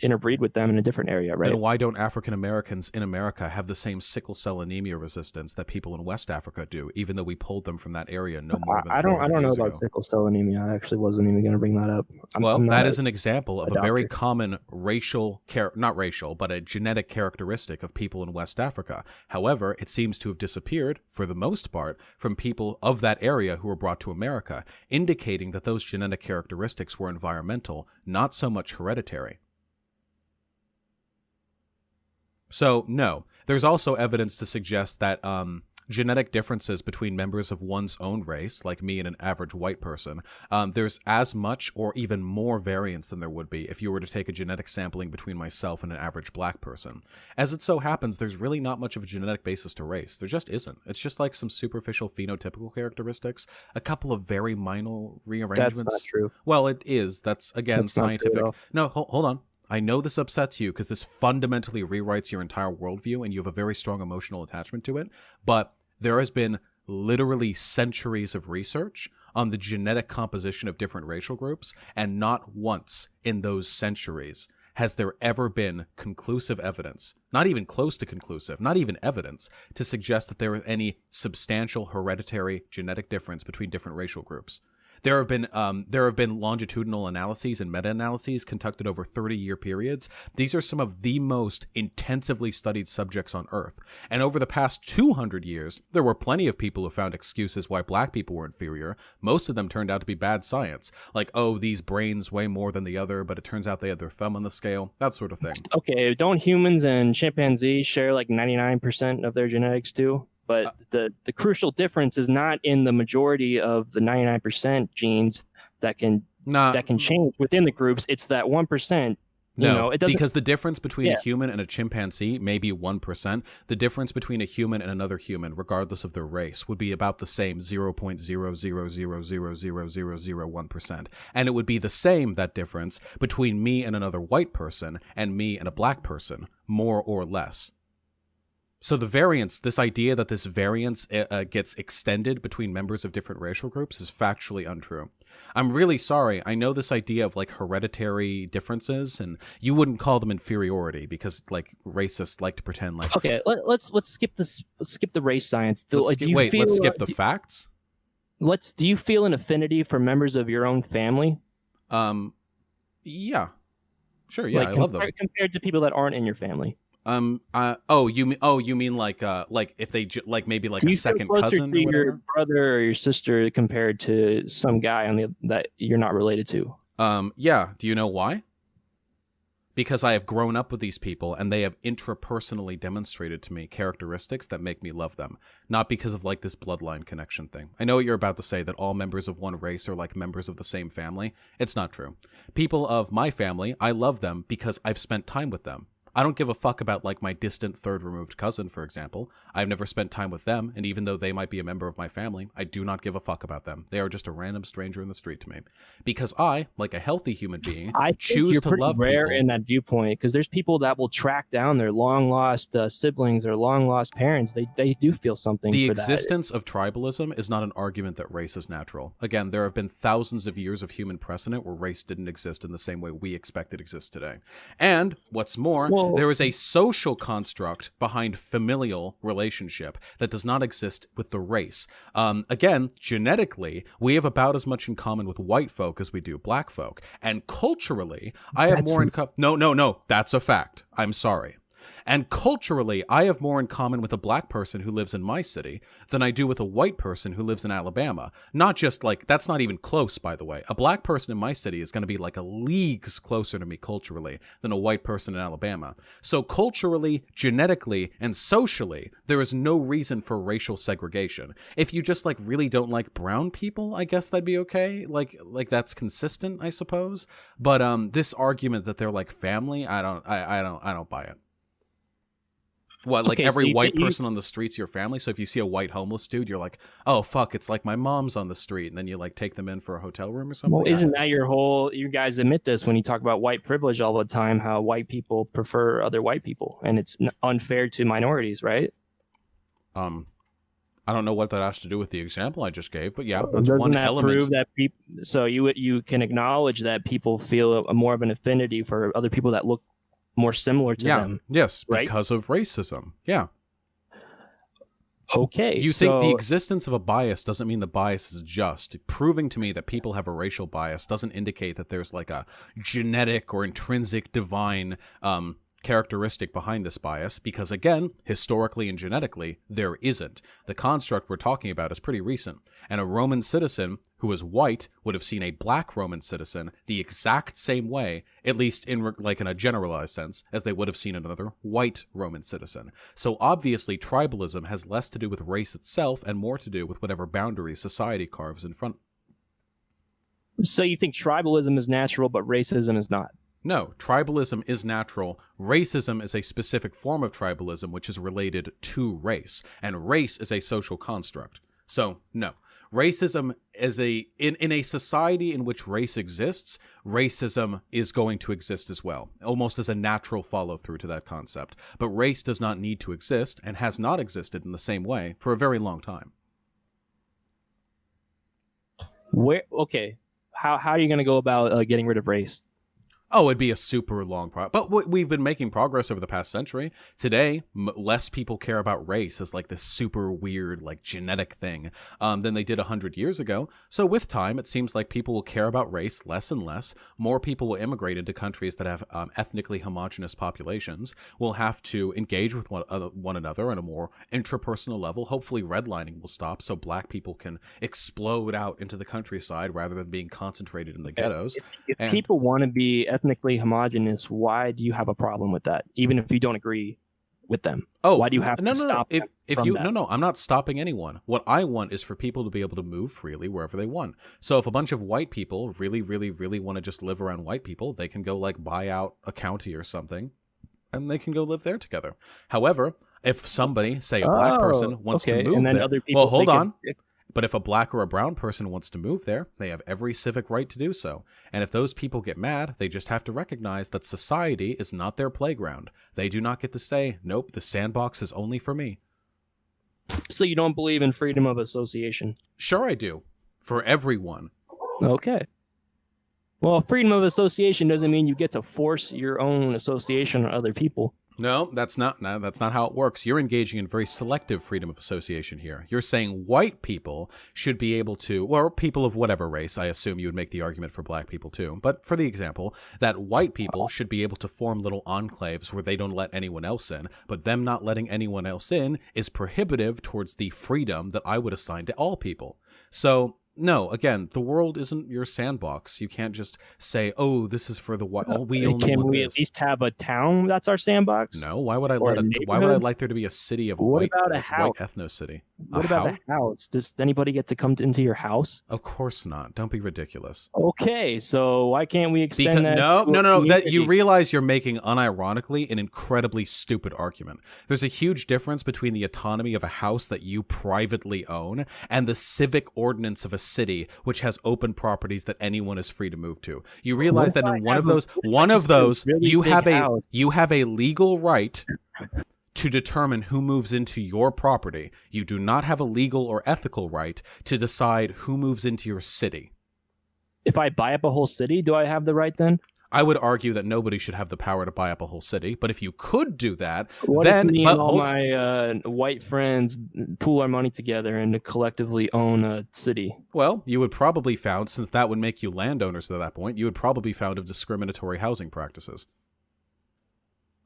interbreed with them in a different area, right? Then why don't African Americans in America have the same sickle cell anemia resistance that people in West Africa do, even though we pulled them from that area no more than I 400 don't know years about ago? sickle cell anemia. I actually wasn't even going to bring that up. I'm That not is an example of a doctor. very common not racial, but a genetic characteristic of people in West Africa. However, it seems to have disappeared, for the most part, from people of that area who were brought to America, indicating that those genetic characteristics were environmental, not so much hereditary. So, no. There's also evidence to suggest that genetic differences between members of one's own race, like me and an average white person, there's as much or even more variance than there would be if you were to take a genetic sampling between myself and an average black person. As it so happens, there's really not much of a genetic basis to race. There just isn't. It's just like some superficial phenotypical characteristics, a couple of very minor rearrangements. That's not true. Well, it is. That's, again, That's not true scientific. at all. No, hold on. I know this upsets you because this fundamentally rewrites your entire worldview and you have a very strong emotional attachment to it, but there has been literally centuries of research on the genetic composition of different racial groups, and not once in those centuries has there ever been conclusive evidence, not even close to conclusive, not even evidence, to suggest that there is any substantial hereditary genetic difference between different racial groups. There have been longitudinal analyses and meta-analyses conducted over 30-year periods. These are some of the most intensively studied subjects on Earth. And over the past 200 years, there were plenty of people who found excuses why black people were inferior. Most of them turned out to be bad science. Like, oh, these brains weigh more than the other, but it turns out they had their thumb on the scale. That sort of thing. Okay, don't humans and chimpanzees share like 99% of their genetics too? But the crucial difference is not in the majority of the 99% genes that can change within the groups. It's that 1%. No, it doesn't, because the difference between a human and a chimpanzee may be 1%. The difference between a human and another human, regardless of their race, would be about the same 0.000000001%. And it would be the same, that difference, between me and another white person and me and a black person, more or less. So the variance, this idea that this variance gets extended between members of different racial groups is factually untrue. I'm really sorry. I know this idea of like hereditary differences, and you wouldn't call them inferiority because like racists like to pretend like. Okay, let's skip this. Let's skip the race science. Let's skip the facts. Do you feel an affinity for members of your own family? Yeah, sure. Yeah, I love them compared to people that aren't in your family. You mean like if they maybe like a second cousin to or whatever? Your brother or your sister compared to some guy that you're not related to? Yeah. Do you know why? Because I have grown up with these people and they have intrapersonally demonstrated to me characteristics that make me love them, not because of like this bloodline connection thing. I know what you're about to say, that all members of one race are like members of the same family. It's not true. People of my family, I love them because I've spent time with them. I don't give a fuck about like my distant third removed cousin, for example. I've never spent time with them, and even though they might be a member of my family, I do not give a fuck about them. They are just a random stranger in the street to me. Because I, like a healthy human being, choose to love people. Rare in that viewpoint, because there's people that will track down their long lost siblings or long lost parents. They do feel something. The for existence of tribalism is not an argument that race is natural. Again, there have been thousands of years of human precedent where race didn't exist in the same way we expect it exists today. And what's more, there is a social construct behind familial relationship that does not exist with the race. Again, genetically, we have about as much in common with white folk as we do black folk. And culturally, I have more in common. No, that's a fact. I'm sorry. And culturally, I have more in common with a black person who lives in my city than I do with a white person who lives in Alabama. Not just like, that's not even close, by the way. A black person in my city is going to be like a leagues closer to me culturally than a white person in Alabama. So culturally, genetically, and socially, there is no reason for racial segregation. If you just like really don't like brown people, I guess that'd be okay. Like that's consistent, I suppose. But this argument that they're like family, I don't buy it. What, like every white person on the street's your family? So if you see a white homeless dude, you're like, oh, fuck, it's like my mom's on the street. And then you like take them in for a hotel room or something? Well, isn't that you guys admit this when you talk about white privilege all the time, how white people prefer other white people and it's unfair to minorities, right? I don't know what that has to do with the example I just gave, but yeah, that's one element. Prove that so you can acknowledge that people feel more of an affinity for other people that look more similar to them. Yes, right? because of racism. Yeah. Okay. You think the existence of a bias doesn't mean the bias is just. Proving to me that people have a racial bias doesn't indicate that there's like a genetic or intrinsic divine characteristic behind this bias, because again, historically and genetically, there isn't. The construct we're talking about is pretty recent, and a Roman citizen who was white would have seen a black Roman citizen the exact same way, at least in a generalized sense, as they would have seen another white Roman citizen. So obviously, tribalism has less to do with race itself and more to do with whatever boundaries society carves in front. So you think tribalism is natural, but racism is not? No, tribalism is natural. Racism is a specific form of tribalism which is related to race, and race is a social construct. So, no. Racism is in a society in which race exists, racism is going to exist as well, almost as a natural follow-through to that concept. But race does not need to exist, and has not existed in the same way for a very long time. Okay, how are you going to go about getting rid of race? Oh, it'd be a super long process. But we've been making progress over the past century. Today, less people care about race as like this super weird, like genetic thing than they did 100 years ago. So with time, it seems like people will care about race less and less. More people will immigrate into countries that have ethnically homogenous populations. We'll have to engage with one another on a more intrapersonal level. Hopefully redlining will stop so black people can explode out into the countryside rather than being concentrated in the ghettos. If people want to be ethnically homogenous, why do you have a problem with that, even if you don't agree with them? Why do you have to stop them from that? No, I'm not stopping anyone. What I want is for people to be able to move freely wherever they want. So if a bunch of white people really, really, really want to just live around white people, they can go like buy out a county or something, and they can go live there together. However, if somebody, say a black person, wants to move there, other people, well, hold on. But if a black or a brown person wants to move there, they have every civic right to do so. And if those people get mad, they just have to recognize that society is not their playground. They do not get to say, nope, the sandbox is only for me. So you don't believe in freedom of association? Sure I do. For everyone. Okay. Well, freedom of association doesn't mean you get to force your own association on other people. No, that's not how it works. You're engaging in very selective freedom of association here. You're saying white people should be able to, or people of whatever race, I assume you would make the argument for black people too, but for the example, that white people should be able to form little enclaves where they don't let anyone else in, but them not letting anyone else in is prohibitive towards the freedom that I would assign to all people. So, no, again, the world isn't your sandbox. You can't just say, "Oh, this is for the white." Oh, we only Can want we this. At least have a town that's our sandbox? No, why would I Or why would I like there to be a city of What white, about a white house? ethnicity? What about a house? Does anybody get to come into your house? Of course not. Don't be ridiculous. Okay, so why can't we extend that? No. to a That you community? realize you're making unironically an incredibly stupid argument. There's a huge difference between the autonomy of a house that you privately own and the civic ordinance of a city, which has open properties that anyone is free to move to. You realize What that if in I one have of a- those, what if I just have a really big house? you have a legal right to determine who moves into your property. You do not have a legal or ethical right to decide who moves into your city. If I buy up a whole city, do I have the right then? I would argue that nobody should have the power to buy up a whole city, but if you could do that, What then if me but and all hold- my white friends pool our money together and to collectively own a city? well, you would probably found, since that would make you landowners at that point, you would probably found of discriminatory housing practices.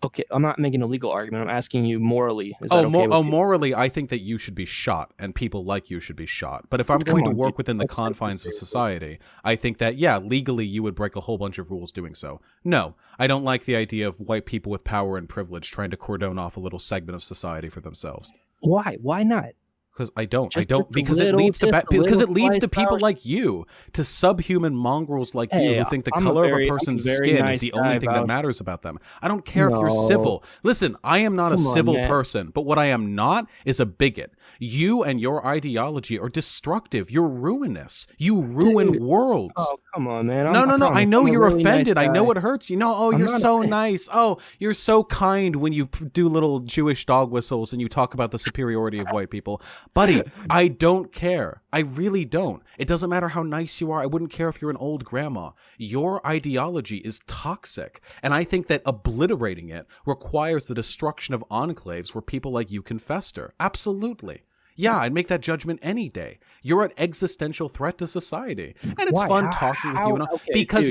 Okay, I'm not making a legal argument. I'm asking you morally. Is that okay with you? Morally, I think that you should be shot, and people like you should be shot. But if I'm Come going to on, work dude. within the Let's take confines this of society, I think that, yeah, legally you would break a whole bunch of rules doing so. No, I don't like the idea of white people with power and privilege trying to cordon off a little segment of society for themselves. Why? Why not? Because I don't, Just a because it little- leads to just a because it little leads to slice people out. like you, to subhuman mongrels like you Hey, who think the I'm a color very- of a I'm a person's very skin nice is the guy, only thing that Val. matters about them. I don't care if you're No. civil. Listen, I am not a Come on, civil man. person, but what I am not is a bigot. You and your ideology are destructive. You're ruinous. You ruin Dude. worlds. Oh, come on, man. No. I promise, know I'm a you're really nice offended. I know guy. it hurts. You know, oh, I'm you're not so offended. nice. Oh, you're so kind when you do little Jewish dog whistles and you talk about the superiority of white people. Buddy, I don't care. I really don't. It doesn't matter how nice you are. I wouldn't care if you're an old grandma. Your ideology is toxic. And I think that obliterating it requires the destruction of enclaves where people like you can fester. Absolutely. Yeah, I'd make that judgment any day. You're an existential threat to society. And it's fun talking with you and all,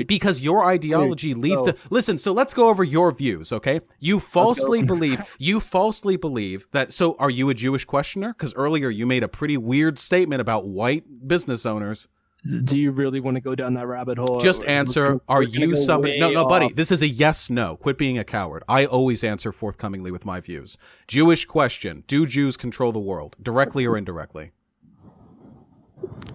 because your ideology leads to listen, so let's go over your views, okay? You falsely believe that. So are you a Jewish questioner? Because earlier you made a pretty weird statement about white business owners. Do you really want to go down that rabbit hole? Just answer, are you somebody? No, buddy, this is a yes, no. Quit being a coward. I always answer forthcomingly with my views. Jewish question. Do Jews control the world, directly or indirectly?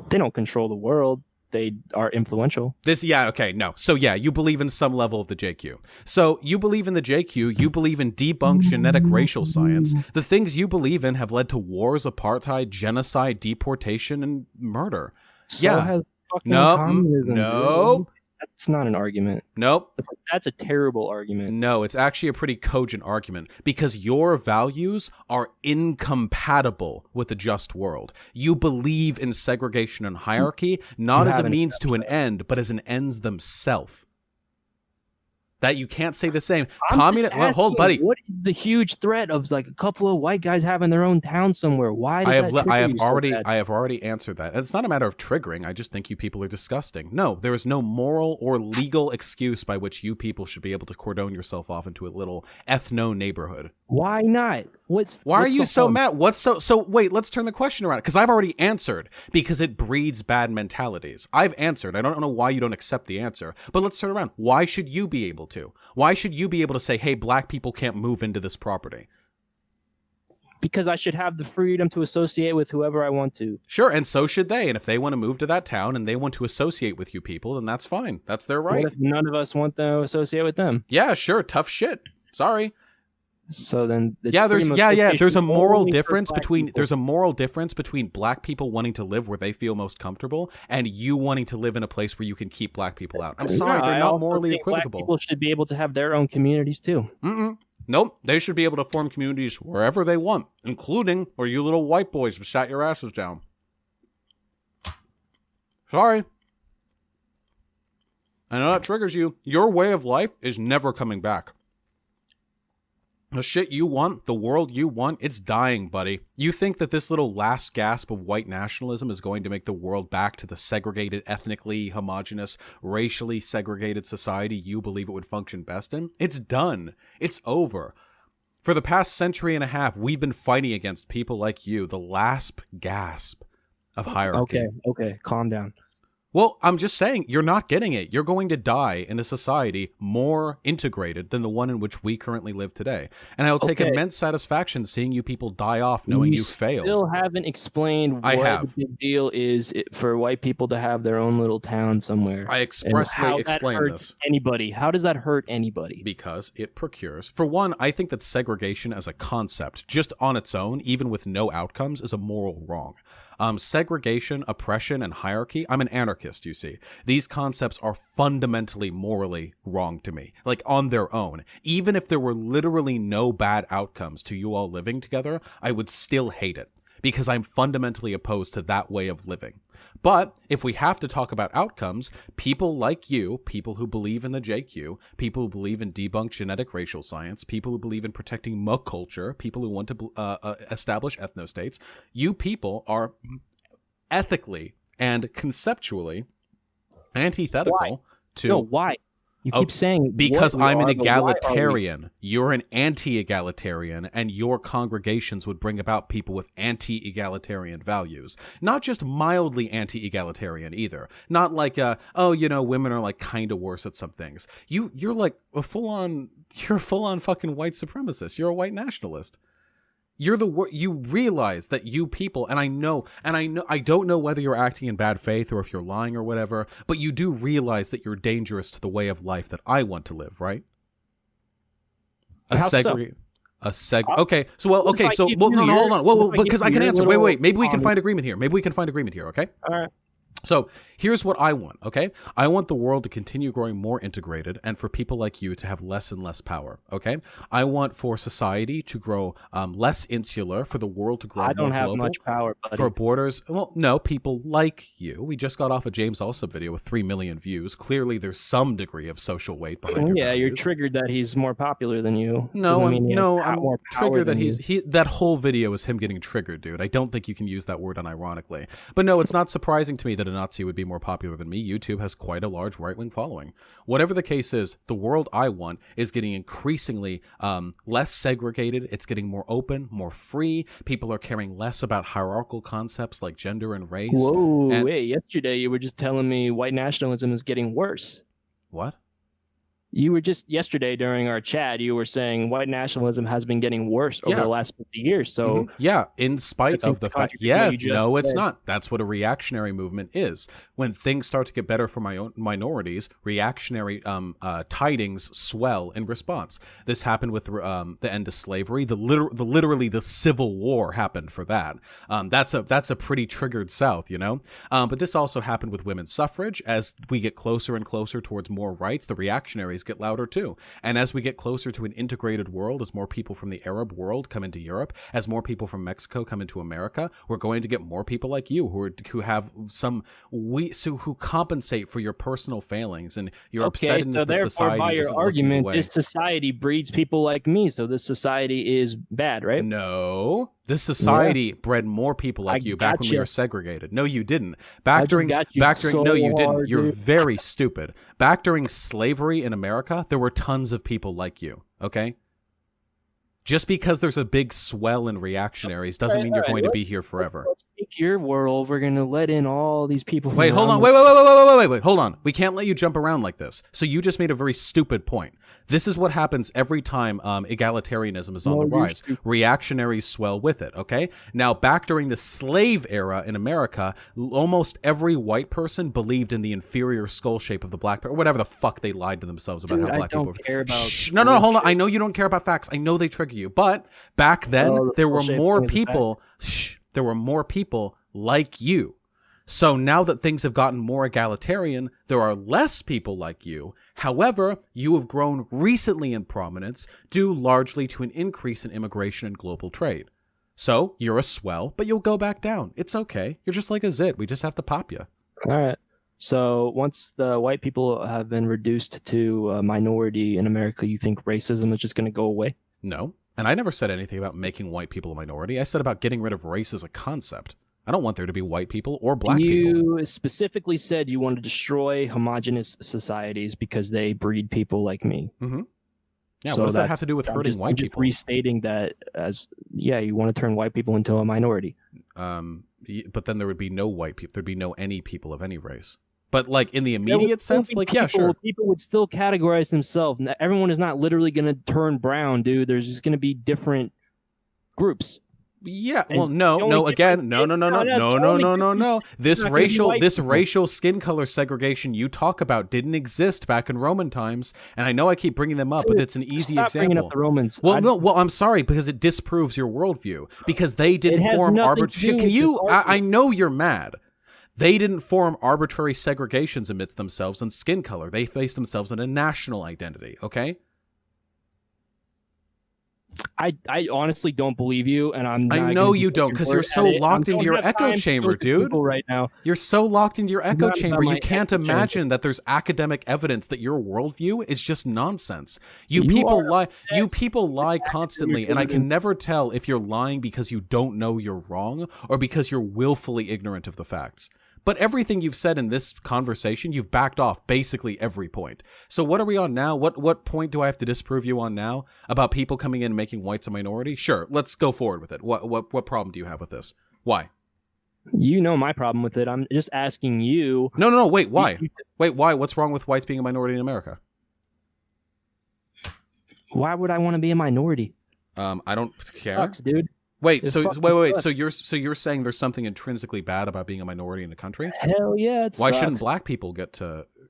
They don't control the world. They are influential. No. So yeah, you believe in some level of the JQ. So you believe in the JQ, you believe in debunked genetic racial science. The things you believe in have led to wars, apartheid, genocide, deportation, and murder. So has fucking communism. Dude. That's not an argument. Nope. That's a terrible argument. No, it's actually a pretty cogent argument because your values are incompatible with a just world. You believe in segregation and hierarchy, not as a means to an end, but as an ends themselves. That you can't say the same. Hold, buddy. What is the huge threat of like a couple of white guys having their own town somewhere? Why does I have already answered that. And it's not a matter of triggering. I just think you people are disgusting. No, there is no moral or legal excuse by which you people should be able to cordon yourself off into a little ethno neighborhood. Why not? Why are you so mad? Wait, let's turn the question around because I've already answered because it breeds bad mentalities. I've answered. I don't know why you don't accept the answer, but let's turn around. Why should you be able to? Why should you be able to say, hey, black people can't move into this property? Because I should have the freedom to associate with whoever I want to. Sure, and so should they. And if they want to move to that town and they want to associate with you people, then that's fine. That's their right. What if none of us want to associate with them? Yeah, sure. Tough shit. Sorry. So then there's a moral difference between black people wanting to live where they feel most comfortable and you wanting to live in a place where you can keep black people out. I'm sorry, they're not morally equivocal. Black people should be able to have their own communities too. Nope, they should be able to form communities wherever they want, including where you little white boys have sat your asses down. Sorry. I know that triggers you. Your way of life is never coming back. The shit you want, the world you want, it's dying, buddy. You think that this little last gasp of white nationalism is going to make the world back to the segregated, ethnically homogenous, racially segregated society you believe it would function best in? It's done. It's over. For the past century and a half, we've been fighting against people like you, the last gasp of hierarchy. Okay, calm down. Well, I'm just saying, you're not getting it. You're going to die in a society more integrated than the one in which we currently live today. And I'll take immense satisfaction seeing you people die off knowing you failed. You still haven't explained what the big deal is for white people to have their own little town somewhere. I expressly explained this. Anybody. How does that hurt anybody? Because it procures. For one, I think that segregation as a concept, just on its own, even with no outcomes, is a moral wrong. Segregation, oppression, and hierarchy, I'm an anarchist, you see. These concepts are fundamentally morally wrong to me, like on their own. Even if there were literally no bad outcomes to you all living together, I would still hate it, because I'm fundamentally opposed to that way of living. But if we have to talk about outcomes, people like you, people who believe in the JQ, people who believe in debunked genetic racial science, people who believe in protecting muck culture, people who want to establish ethnostates, you people are ethically and conceptually antithetical to... No, why? You keep saying... Because I'm an egalitarian. You're an anti-egalitarian, and your congregations would bring about people with anti-egalitarian values. Not just mildly anti-egalitarian either. Not like, women are like kind of worse at some things. You're like a full-on fucking white supremacist. You're a white nationalist. You realize that you people, and I don't know whether you're acting in bad faith or if you're lying or whatever, but you do realize that you're dangerous to the way of life that I want to live, right? Okay, hold on. Well, because I can answer. Wait, maybe we can find agreement here. Okay? All right. So here's what I want, okay? I want the world to continue growing more integrated and for people like you to have less and less power, okay? I want for society to grow less insular, for the world to grow I more don't have global, much power, buddy. for borders. Well, no, people like you. We just got off a James Alsop video with 3 million views. Clearly, there's some degree of social weight behind your Yeah, you're values. triggered that he's more popular than you. No, Doesn't mean he has I'm more power triggered that than you. that whole video is him getting triggered, dude. I don't think you can use that word unironically. But no, it's not surprising to me that a Nazi would be more popular than me. YouTube has quite a large right-wing following. Whatever the case is, the world I want is getting increasingly less segregated. It's getting more open, more free. People are caring less about hierarchical concepts like gender and race. Whoa, And- wait, yesterday you were just telling me white nationalism is getting worse. What? You were just yesterday during our chat, you were saying white nationalism has been getting worse over Yeah. the last 50 years. So Yeah, in spite That seems of the to fact, contradict what yes, you just no, it's said. not. That's what a reactionary movement is. When things start to get better for my own minorities, reactionary tidings swell in response. This happened with the end of slavery. Literally the Civil War happened for that. That's a pretty triggered South, you know. But this also happened with women's suffrage. As we get closer and closer towards more rights, the reactionaries get louder too. And as we get closer to an integrated world, as more people from the Arab world come into Europe, as more people from Mexico come into America, we're going to get more people like you who have who compensate for your personal failings and your okay, upsetness so that therefore, society by your isn't looking argument, away. this society breeds people like me. So this society is bad, right? No, this society bred more people like I you back when we gotcha. were segregated. No, you didn't. I just got you so no, you didn't. hard, You're dude. very stupid. Back during slavery in America, there were tons of people like you. Okay. Just because there's a big swell in reactionaries doesn't mean you're going to be here forever. Let's take your world. We're gonna let in all these people. From Wait, hold around on. the- Wait. Hold on. We can't let you jump around like this. So you just made a very stupid point. This is what happens every time egalitarianism is on No, the you're rise. stupid. Reactionaries swell with it, okay? Now, back during the slave era in America, almost every white person believed in the inferior skull shape of the black person, or whatever the fuck they lied to themselves about Dude, how I black don't people care about. Shh. No, hold on. I know you don't care about facts. I know they trigger you. But back then, Oh, the there were skull-shaped more thing is a fact. people. There were more people like you. So now that things have gotten more egalitarian, there are less people like you. However, you have grown recently in prominence due largely to an increase in immigration and global trade. So you're a swell, but you'll go back down. It's okay. You're just like a zit. We just have to pop you. All right. So once the white people have been reduced to a minority in America, you think racism is just going to go away? No. And I never said anything about making white people a minority. I said about getting rid of race as a concept. I don't want there to be white people or black people. You specifically said you want to destroy homogenous societies because they breed people like me. Mm-hmm. Yeah, So what does that that's- have to do with hurting I'm white just people? restating that as, yeah, you want to turn white people into a minority. But then there would be no white people. There'd be no any people of any race. But like in the There would immediate still sense, be like, yeah, sure. People would still categorize themselves. Everyone is not literally going to turn brown, dude. There's just going to be different groups. Yeah, And well, the no, only again, no. This not gonna be white this people. racial skin color segregation you talk about didn't exist back in Roman times, and I know I keep bringing them up, but Dude, it's an easy Stop bringing example. up the Romans. Well, no, I'm sorry because it disproves your worldview because they didn't has form nothing to do arbitrary. Can with you? this I know you're mad. They didn't form arbitrary segregations amidst themselves on skin color. They based themselves on a national identity. Okay. I honestly don't believe you, and I'm. I not know gonna you take don't your because word you're at so it. locked I into don't your have echo time to chamber, go to dude. people right now. You're so locked into your echo not chamber, about you my can't echo chamber. imagine that there's academic evidence that your worldview is just nonsense. You People are lie. You obsessed people lie with constantly, academic and I can evidence. never tell if you're lying because you don't know you're wrong or because you're willfully ignorant of the facts. But everything you've said in this conversation, you've backed off basically every point. So what are we on now? What point do I have to disprove you on now about people coming in and making whites a minority? Sure, let's go forward with it. What problem do you have with this? Why? You know my problem with it. I'm just asking you. No. Wait, why? Wait, why? What's wrong with whites being a minority in America? Why would I want to be a minority? I don't care. Sucks, dude. Wait, It so fucking wait. sucks. So you're saying there's something intrinsically bad about being a minority in the country? Hell yeah, it Why sucks. shouldn't black people get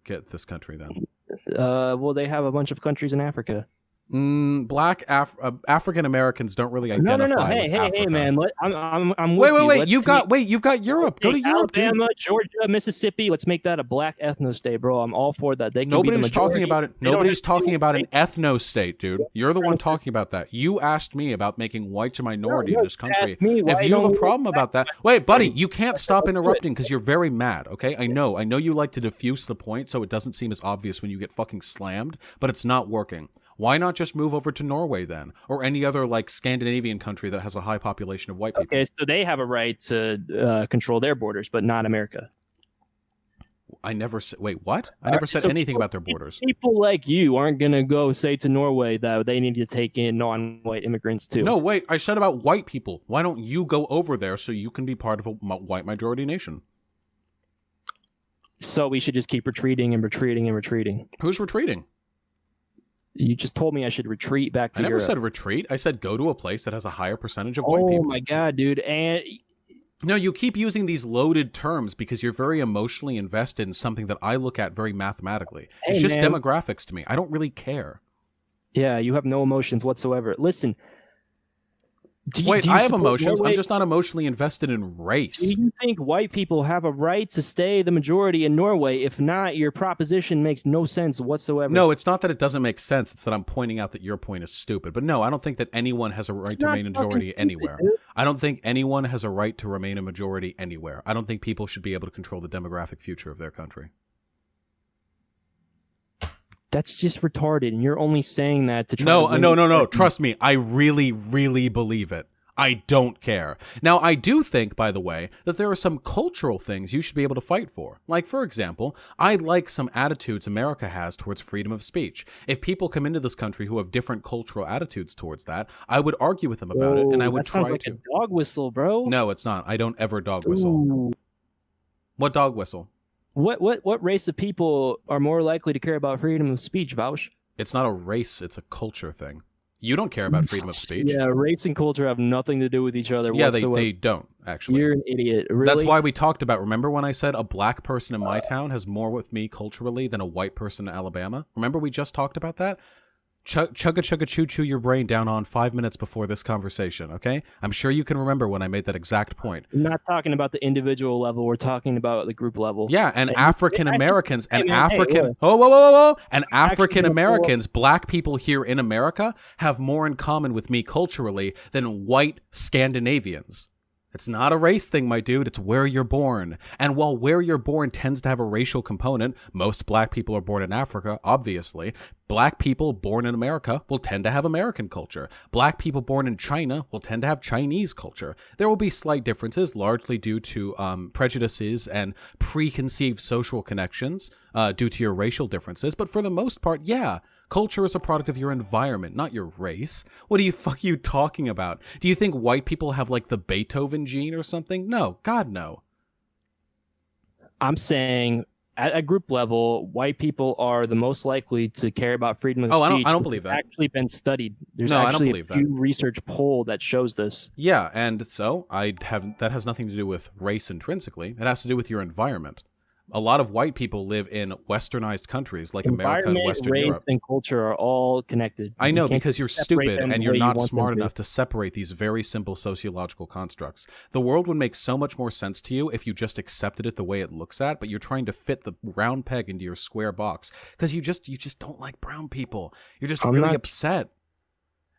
this country then? Well, they have a bunch of countries in Africa. Black African Americans don't really No. identify Hey, with hey, Africa. hey, man. I'm with you. Wait. You've got Europe. Go to Europe, dude. Alabama, Georgia, Mississippi. Let's make that a black ethno state, bro. I'm all for that. They can be the Nobody's majority. talking about it. They don't Nobody's have to deal talking with about an race. ethno state, dude. You're the one talking about that. You asked me about making whites a minority in this country. asked me, why If you have don't a we problem respect about that, wait, buddy, you can't stop interrupting because you're very mad. Okay, I know you like to diffuse the point so it doesn't seem as obvious when you get fucking slammed, but it's not working. Why not just move over to Norway then, or any other like Scandinavian country that has a high population of white people? Okay, so they have a right to control their borders, but not America. I never said. Wait, what? I never said anything about their borders. People like you aren't gonna go say to Norway that they need to take in non-white immigrants too. No, wait. I said about white people. Why don't you go over there so you can be part of a white majority nation? So we should just keep retreating and retreating and retreating. Who's retreating? You just told me I should retreat back to I never Europe. said retreat. I said go to a place that has a higher percentage of white people. Oh my god, dude! And no, you keep using these loaded terms because you're very emotionally invested in something that I look at very mathematically. Hey, it's just man. demographics to me. I don't really care. Yeah, you have no emotions whatsoever. Listen. Wait, I have support emotions. Norway? I'm just not emotionally invested in race. Do you think white people have a right to stay the majority in Norway? If not, your proposition makes no sense whatsoever. No, it's not that it doesn't make sense. It's that I'm pointing out that your point is stupid. But no, I don't think that anyone has a right to remain a majority anywhere. Dude. I don't think anyone has a right to remain a majority anywhere. I don't think people should be able to control the demographic future of their country. That's just retarded, and you're only saying that to try to No. Trust me. I really, really believe it. I don't care. Now, I do think, by the way, that there are some cultural things you should be able to fight for. Like, for example, I like some attitudes America has towards freedom of speech. If people come into this country who have different cultural attitudes towards that, I would argue with them about it, and I would that sounds try like to. a dog whistle, bro. No, it's not. I don't ever dog whistle. Ooh. What dog whistle? What race of people are more likely to care about freedom of speech, Vaush? It's not a race, it's a culture thing. You don't care about freedom of speech. Yeah, race and culture have nothing to do with each other Yeah, whatsoever. they don't, actually. You're an idiot. Really? That's why we talked about, remember when I said a black person in my town has more with me culturally than a white person in Alabama? Remember we just talked about that? Chugga choo choo your brain down on 5 minutes before this conversation, okay? I'm sure you can remember when I made that exact point. I'm not talking about the individual level. We're talking about the group level. Yeah, and African Americans and whoa. whoa. And African Americans, black people here in America, have more in common with me culturally than white Scandinavians. It's not a race thing, my dude. It's where you're born. And while where you're born tends to have a racial component, most black people are born in Africa, obviously. Black people born in America will tend to have American culture. Black people born in China will tend to have Chinese culture. There will be slight differences, largely due to prejudices and preconceived social connections due to your racial differences. But for the most part, yeah. Culture is a product of your environment, not your race. What are you talking about? Do you think white people have like the Beethoven gene or something? No, God no. I'm saying at a group level, white people are the most likely to care about freedom of speech. I don't believe that. It's actually been studied. There's No, I don't actually believe a few research poll that shows this. Yeah, and so that has nothing to do with race intrinsically. It has to do with your environment. A lot of white people live in westernized countries like America and Western race, Europe. and culture are all connected. I know, You can't because you're separate stupid them and the you're way you not want them smart to. enough to separate these very simple sociological constructs. The world would make so much more sense to you if you just accepted it the way it looks at, but you're trying to fit the round peg into your square box because you just don't like brown people. You're just really upset.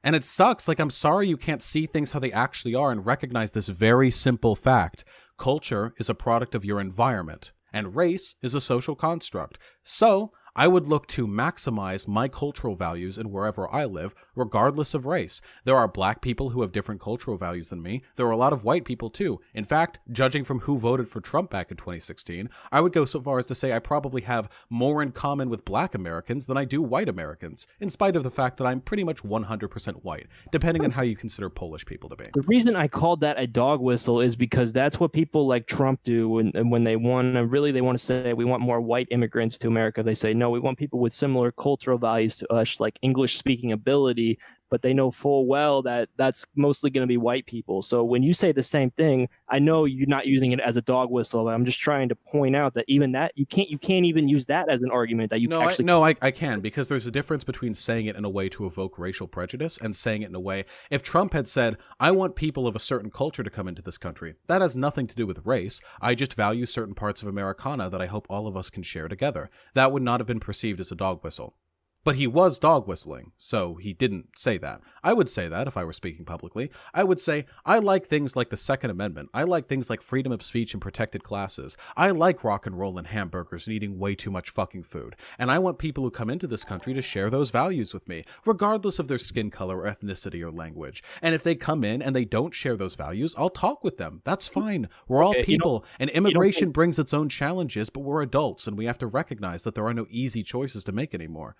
And it sucks. Like, I'm sorry you can't see things how they actually are and recognize this very simple fact. Culture is a product of your environment. And race is a social construct. So, I would look to maximize my cultural values in wherever I live, regardless of race. There are black people who have different cultural values than me. There are a lot of white people too. In fact, judging from who voted for Trump back in 2016, I would go so far as to say I probably have more in common with black Americans than I do white Americans, in spite of the fact that I'm pretty much 100% white, depending on how you consider Polish people to be. The reason I called that a dog whistle is because that's what people like Trump do when they want to say we want more white immigrants to America. They say, no, we want people with similar cultural values to us, like English speaking ability, but they know full well that that's mostly going to be white people. So when you say the same thing, I know you're not using it as a dog whistle, but I'm just trying to point out that even that you can't even use that as an argument that you actually. I can, because there's a difference between saying it in a way to evoke racial prejudice and saying it in a way. If Trump had said, I want people of a certain culture to come into this country, that has nothing to do with race. I just value certain parts of Americana that I hope all of us can share together. That would not have been perceived as a dog whistle. But he was dog whistling, so he didn't say that. I would say that if I were speaking publicly. I would say, I like things like the Second Amendment. I like things like freedom of speech and protected classes. I like rock and roll and hamburgers and eating way too much fucking food. And I want people who come into this country to share those values with me, regardless of their skin color or ethnicity or language. And if they come in and they don't share those values, I'll talk with them. That's fine. We're all people, and immigration brings its own challenges, but we're adults, and we have to recognize that there are no easy choices to make anymore.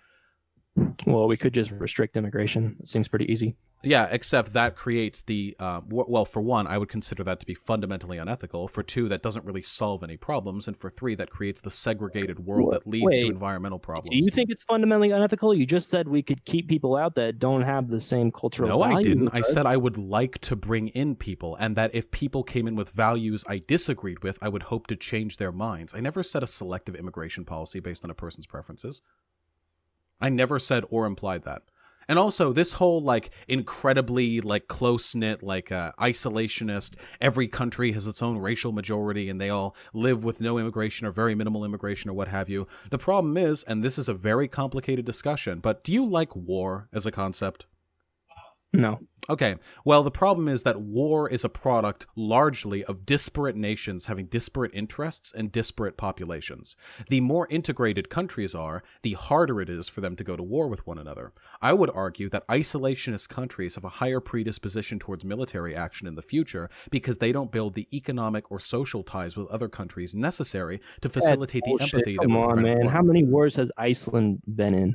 Well, we could just restrict immigration. It seems pretty easy. Yeah, except that creates the, well, for one, I would consider that to be fundamentally unethical. For two, that doesn't really solve any problems. And for three, that creates the segregated world that leads to environmental problems. Do you think it's fundamentally unethical? You just said we could keep people out that don't have the same cultural value. No, I didn't. I said I would like to bring in people, and that if people came in with values I disagreed with, I would hope to change their minds. I never said a selective immigration policy based on a person's preferences. I never said or implied that. And also, this whole, like, incredibly, like, close-knit, like, isolationist, every country has its own racial majority and they all live with no immigration or very minimal immigration or what have you. The problem is, and this is a very complicated discussion, but do you like war as a concept? No. Okay, well, the problem is that war is a product largely of disparate nations having disparate interests and disparate populations. The more integrated countries are, the harder it is for them to go to war with one another. I would argue that isolationist countries have a higher predisposition towards military action in the future because they don't build the economic or social ties with other countries necessary to facilitate the empathy that would prevent war. How many wars has Iceland been in?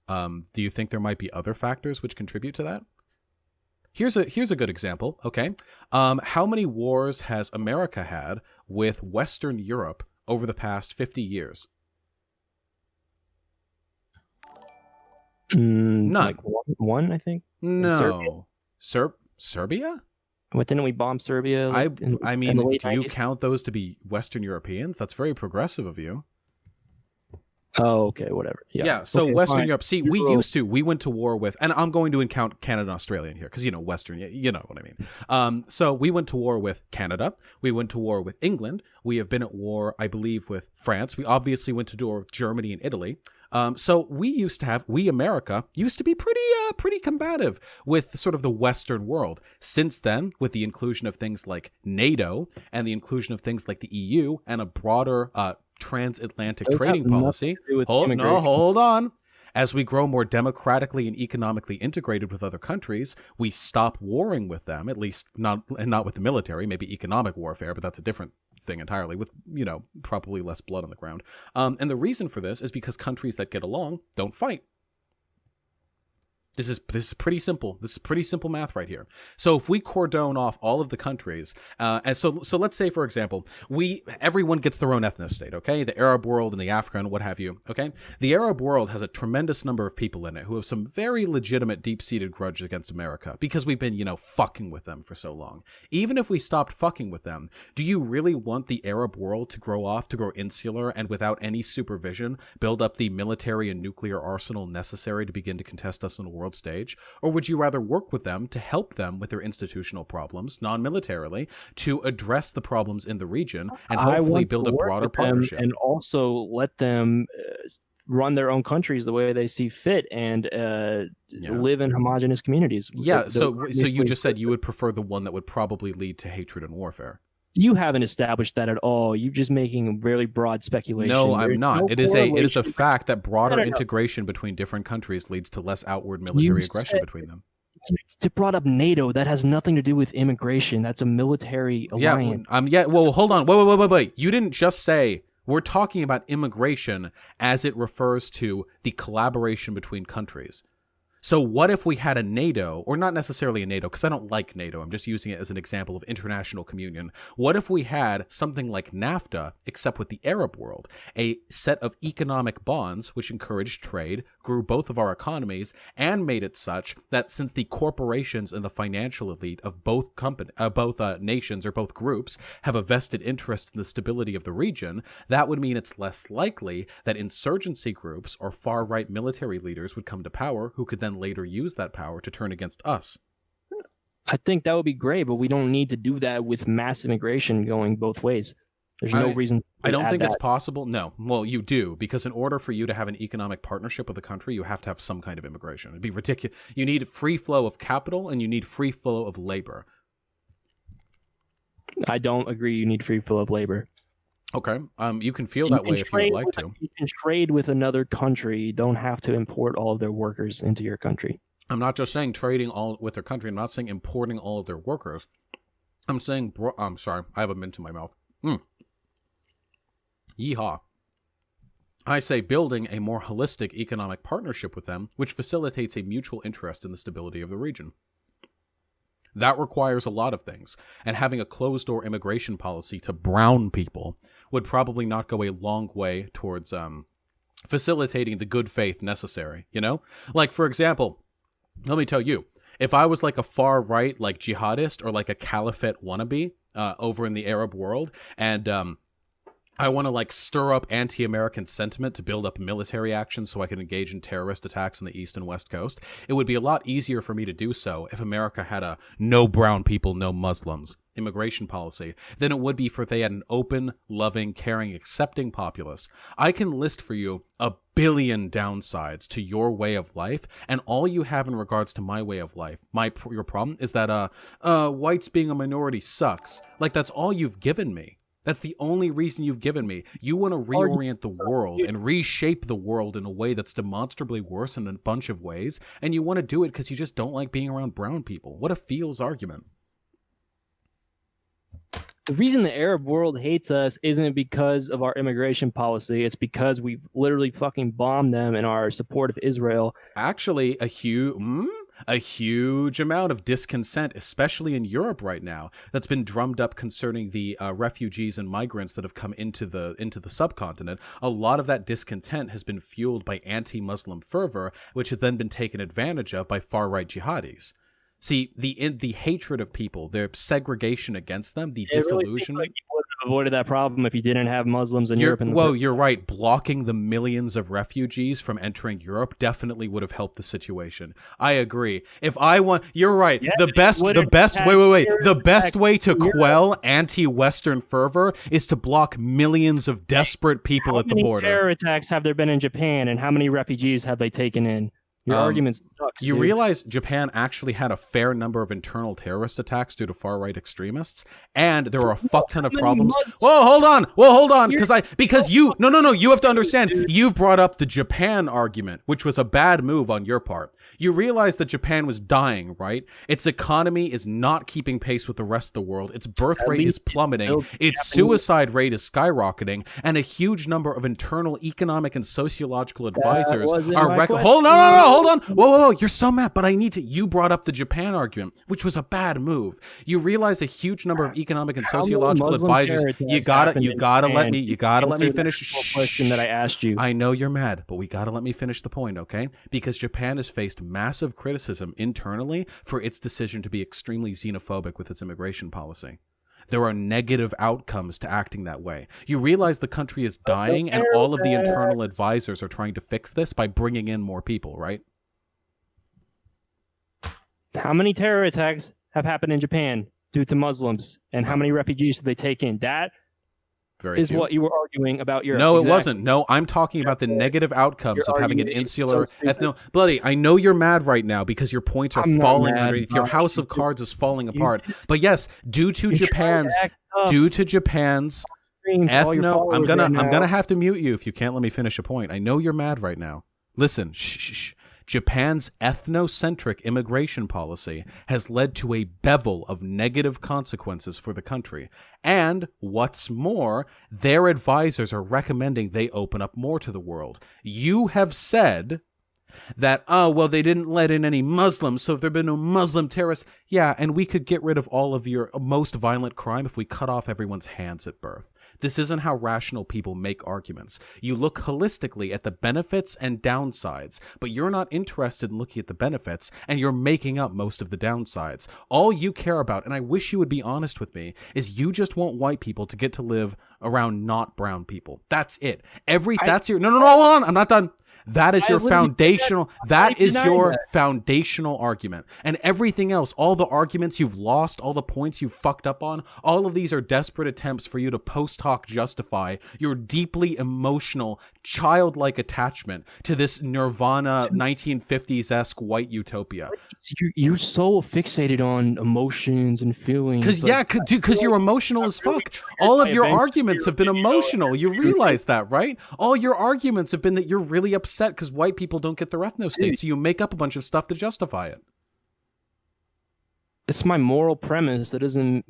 Do you think there might be other factors which contribute to that? Here's a good example, okay? How many wars has America had with Western Europe over the past 50 years? None. Like one, I think? No. Serbia? What, didn't we bomb Serbia? Like, I mean, do 90s? you count those to be Western Europeans? That's very progressive of you. Oh, okay, whatever. Yeah. So okay, Western fine. Europe. See, we went to war with, and I'm going to count Canada and Australia in here because, Western, you know what I mean. So we went to war with Canada. We went to war with England. We have been at war, I believe, with France. We obviously went to war with Germany and Italy. So we America used to be pretty combative with sort of the Western world. Since then, with the inclusion of things like NATO and the inclusion of things like the EU and a broader transatlantic trading policy. Hold on. As we grow more democratically and economically integrated with other countries, we stop warring with them, at least not with the military, maybe economic warfare, but that's a different thing entirely, with, probably less blood on the ground. And the reason for this is because countries that get along don't fight. This is pretty simple. This is pretty simple math right here. So if we cordon off all of the countries, and so let's say, for example, everyone gets their own ethno-state, okay? The Arab world and the African, what have you, okay? The Arab world has a tremendous number of people in it who have some very legitimate, deep-seated grudge against America because we've been, fucking with them for so long. Even if we stopped fucking with them, do you really want the Arab world to grow insular and without any supervision, build up the military and nuclear arsenal necessary to begin to contest us in the world stage? Or would you rather work with them to help them with their institutional problems, non-militarily, to address the problems in the region and hopefully build a broader partnership? And also let them run their own countries the way they see fit and live in homogenous communities. Yeah, so you just said you would prefer the one that would probably lead to hatred and warfare. You haven't established that at all. You're just making really broad specation. No, I'm not. No, it is a fact that broader integration between different countries leads to less outward military aggression between them. You brought up NATO. That has nothing to do with immigration. That's a military alliance. Well, hold on. Wait. You didn't just say we're talking about immigration as it refers to the collaboration between countries. So what if we had a NATO, or not necessarily a NATO, because I don't like NATO, I'm just using it as an example of international communion. What if we had something like NAFTA, except with the Arab world, a set of economic bonds which encourage trade, grew both of our economies and made it such that since the corporations and the financial elite of both nations or both groups have a vested interest in the stability of the region, that would mean it's less likely that insurgency groups or far-right military leaders would come to power who could then later use that power to turn against us. I think that would be great, but we don't need to do that with mass immigration going both ways. There's no reason. I don't think it's possible. No. Well, you do, because in order for you to have an economic partnership with a country, you have to have some kind of immigration. It'd be ridiculous. You need free flow of capital and you need free flow of labor. I don't agree. You need free flow of labor. Okay. You can feel that way if you would like to. You can trade with another country. You don't have to import all of their workers into your country. I'm not just saying trading all with their country. I'm not saying importing all of their workers. I'm saying, I'm sorry, I have a mint in my mouth. Yeehaw. I say building a more holistic economic partnership with them, which facilitates a mutual interest in the stability of the region. That requires a lot of things, and having a closed-door immigration policy to brown people would probably not go a long way towards facilitating the good faith necessary, you know? Like, for example, let me tell you, if I was like a far-right, like jihadist or like a caliphate wannabe over in the Arab world, and I want to like stir up anti-American sentiment to build up military action so I can engage in terrorist attacks on the East and West Coast, it would be a lot easier for me to do so if America had a no brown people, no Muslims immigration policy than it would be if they had an open, loving, caring, accepting populace. I can list for you 1 billion downsides to your way of life, and all you have in regards to my way of life, your problem is that whites being a minority sucks. Like, that's all you've given me. That's the only reason you've given me. You want to reorient the world and reshape the world in a way that's demonstrably worse in a bunch of ways, and you want to do it because you just don't like being around brown people. What a feels argument. The reason the Arab world hates us isn't because of our immigration policy. It's because we've literally fucking bombed them in our support of Israel. Actually, a huge amount of discontent, especially in Europe right now, that's been drummed up concerning the refugees and migrants that have come into the subcontinent. A lot of that discontent has been fueled by anti-Muslim fervor, which has then been taken advantage of by far-right jihadis. See, the hatred of people, their segregation against them, the disillusionment. Really you would have avoided that problem if you didn't have Muslims in Europe. You're right. Blocking the millions of refugees from entering Europe definitely would have helped the situation. I agree. You're right. Yeah, the best way to quell anti-Western fervor is to block millions of desperate people at the border. How many terror attacks have there been in Japan, and how many refugees have they taken in? Your argument sucks. You realize Japan actually had a fair number of internal terrorist attacks due to far-right extremists, and there were a fuck ton of problems. Whoa, hold on, because you have to understand. You've brought up the Japan argument, which was a bad move on your part. You realize that Japan was dying, right? Its economy is not keeping pace with the rest of the world. Its birth rate is plummeting. Its suicide rate is skyrocketing, and a huge number of internal economic and sociological advisors are hold on. Whoa. You're so mad, but you brought up the Japan argument, which was a bad move. You realize a huge number of economic and sociological advisors. You gotta let me finish. Question that I asked you. I know you're mad, but we gotta let me finish the point, okay? Because Japan has faced massive criticism internally for its decision to be extremely xenophobic with its immigration policy. There are negative outcomes to acting that way. You realize the country is dying, and all of the internal advisors are trying to fix this by bringing in more people, right? How many terror attacks have happened in Japan due to Muslims, and how many refugees did they take in? That is what you were arguing about Europe. No, it wasn't. No, I'm talking about the negative outcomes of having an insular Bloody, I know you're mad right now because your points are falling underneath. Your house of cards is falling apart. But yes, due to Japan's ethno, I'm gonna have to mute you if you can't let me finish a point. I know you're mad right now. Listen, shh. Japan's ethnocentric immigration policy has led to a bevel of negative consequences for the country. And what's more, their advisors are recommending they open up more to the world. You have said that, oh, well, they didn't let in any Muslims, so if there have been no Muslim terrorists, yeah, and we could get rid of all of your most violent crime if we cut off everyone's hands at birth. This isn't how rational people make arguments. You look holistically at the benefits and downsides, but you're not interested in looking at the benefits, and you're making up most of the downsides. All you care about, and I wish you would be honest with me, is you just want white people to get to live around not brown people. That's it. No, hold on, I'm not done. That is your foundational, that is your foundational argument. And everything else, all the arguments you've lost, all the points you've fucked up on, all of these are desperate attempts for you to post hoc justify your deeply emotional, childlike attachment to this Nirvana 1950s-esque white utopia. You're so fixated on emotions and feelings. Because you're emotional as fuck. All of your arguments have been emotional. You realize that, right? All your arguments have been that you're really upset because white people don't get their ethno-state, so you make up a bunch of stuff to justify it. It's my moral premise that isn't...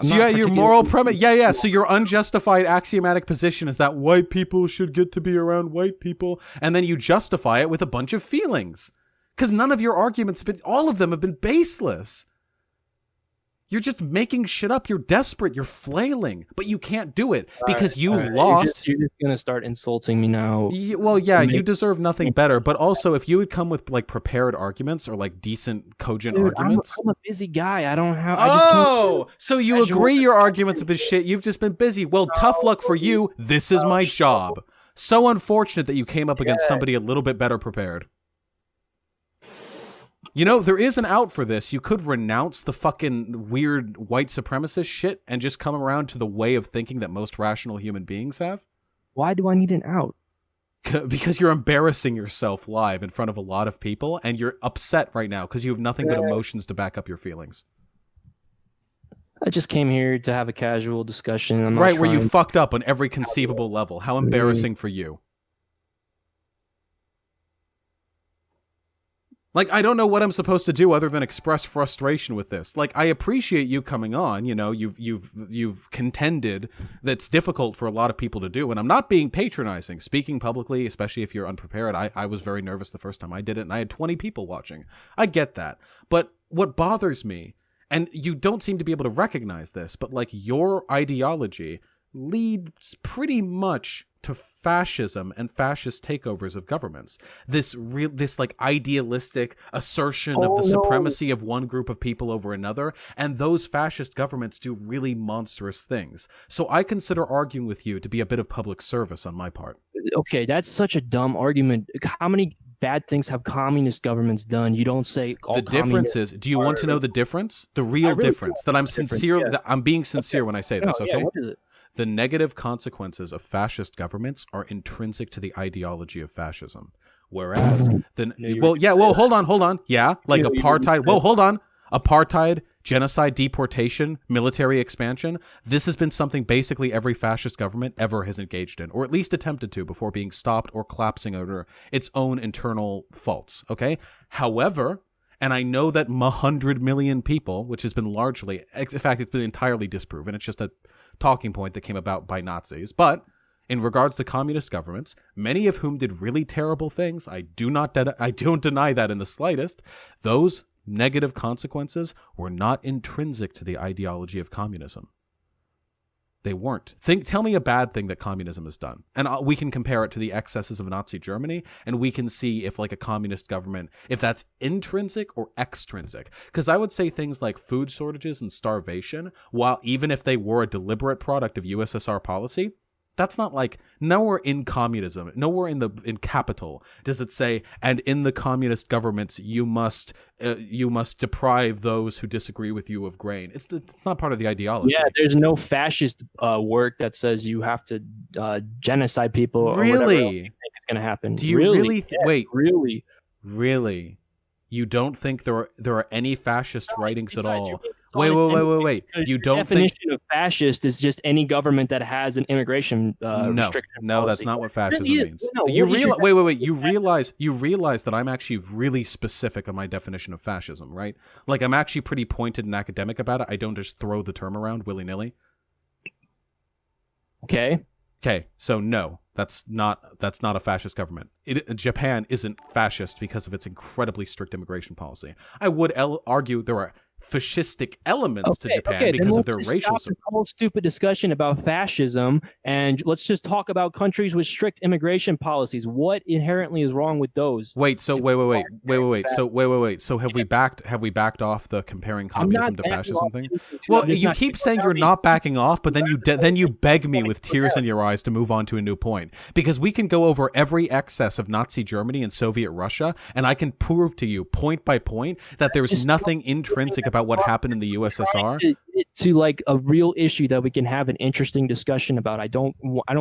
your moral premise... Yeah. So your unjustified axiomatic position is that white people should get to be around white people, and then you justify it with a bunch of feelings. Because none of your arguments, all of them have been baseless. You're just making shit up. You're desperate. You're flailing, but you can't do it because you lost. You're just gonna start insulting me now. You deserve nothing better. But also, if you would come with like prepared arguments or like decent, cogent arguments. I'm a busy guy. I don't have. So you agree your arguments have been shit. You've just been busy. Well, tough luck for you. This is my job. So unfortunate that you came up against somebody a little bit better prepared. You know, there is an out for this. You could renounce the fucking weird white supremacist shit and just come around to the way of thinking that most rational human beings have. Why do I need an out? Because you're embarrassing yourself live in front of a lot of people, and you're upset right now because you have nothing but emotions to back up your feelings. I just came here to have a casual discussion. I'm where you fucked up on every conceivable level. How embarrassing for you. Like, I don't know what I'm supposed to do other than express frustration with this. Like, I appreciate you coming on. You know, you've contended that's difficult for a lot of people to do. And I'm not being patronizing. Speaking publicly, especially if you're unprepared, I was very nervous the first time I did it, and I had 20 people watching. I get that. But what bothers me, and you don't seem to be able to recognize this, but, like, your ideology leads pretty much to fascism and fascist takeovers of governments. This like idealistic assertion of the supremacy of one group of people over another, and those fascist governments do really monstrous things. So I consider arguing with you to be a bit of public service on my part. Okay, that's such a dumb argument. How many bad things have communist governments done? You don't say all. The difference is, do you want to know the difference? The real difference that I'm sincere, that I'm being sincere when I say this, okay? What is it? The negative consequences of fascist governments are intrinsic to the ideology of fascism. Whereas, hold on. Yeah, like apartheid. Hold on. Apartheid, genocide, deportation, military expansion. This has been something basically every fascist government ever has engaged in, or at least attempted to before being stopped or collapsing under its own internal faults, okay? However, and I know that 100 million people, which has been largely, in fact, it's been entirely disproven. It's just a talking point that came about by Nazis. But in regards to communist governments, many of whom did really terrible things, I don't deny that in the slightest, those negative consequences were not intrinsic to the ideology of communism. They weren't. Tell me a bad thing that communism has done. And we can compare it to the excesses of Nazi Germany, and we can see if, like, a communist government, if that's intrinsic or extrinsic. Because I would say things like food shortages and starvation, while even if they were a deliberate product of USSR policy, that's not like, nowhere in communism, nowhere in capital does it say, and in the communist governments you must deprive those who disagree with you of grain. It's not part of the ideology. Yeah, there's no fascist work that says you have to genocide people. Or really? Whatever else you think is going to happen. Do you really? Wait, really? Really? You don't think there are any fascist writings at all? Wait. You don't think the definition of fascist is just any government that has an immigration restriction No, policy. That's not what fascism means. No, You realize that I'm actually really specific on my definition of fascism, right? Like, I'm actually pretty pointed and academic about it. I don't just throw the term around willy-nilly. Okay, so no. That's not a fascist government. Japan isn't fascist because of its incredibly strict immigration policy. I would argue there are fascistic elements to Japan because of their racial. Stop this whole stupid discussion about fascism, and let's just talk about countries with strict immigration policies. What inherently is wrong with those? Wait. So wait. So have we backed off the comparing communism to fascism thing? Well, you keep saying you're not backing off, but then you beg me with tears in your eyes to move on to a new point, because we can go over every excess of Nazi Germany and Soviet Russia, and I can prove to you point by point that there's nothing intrinsic about what happened in the USSR to like a real issue that we can have an interesting discussion about. I don't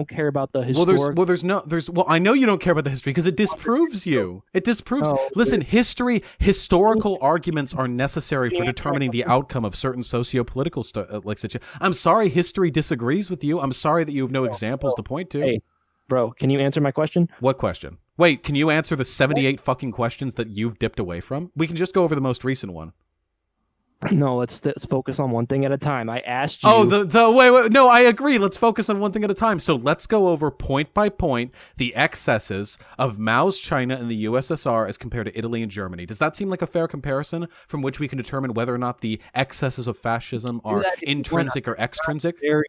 care about the historic. Well, I know you don't care about the history because it disproves you. It disproves. Listen, historical arguments are necessary for determining the outcome of certain socio-political situations. I'm sorry, history disagrees with you. I'm sorry that you have no examples to point to. Hey, bro, can you answer my question? What question? Wait, can you answer the 78 fucking questions that you've dipped away from? We can just go over the most recent one. No, let's focus on one thing at a time. I asked you. Oh, wait. No, I agree. Let's focus on one thing at a time. So let's go over point by point the excesses of Mao's China and the USSR as compared to Italy and Germany. Does that seem like a fair comparison from which we can determine whether or not the excesses of fascism are intrinsic or extrinsic? Very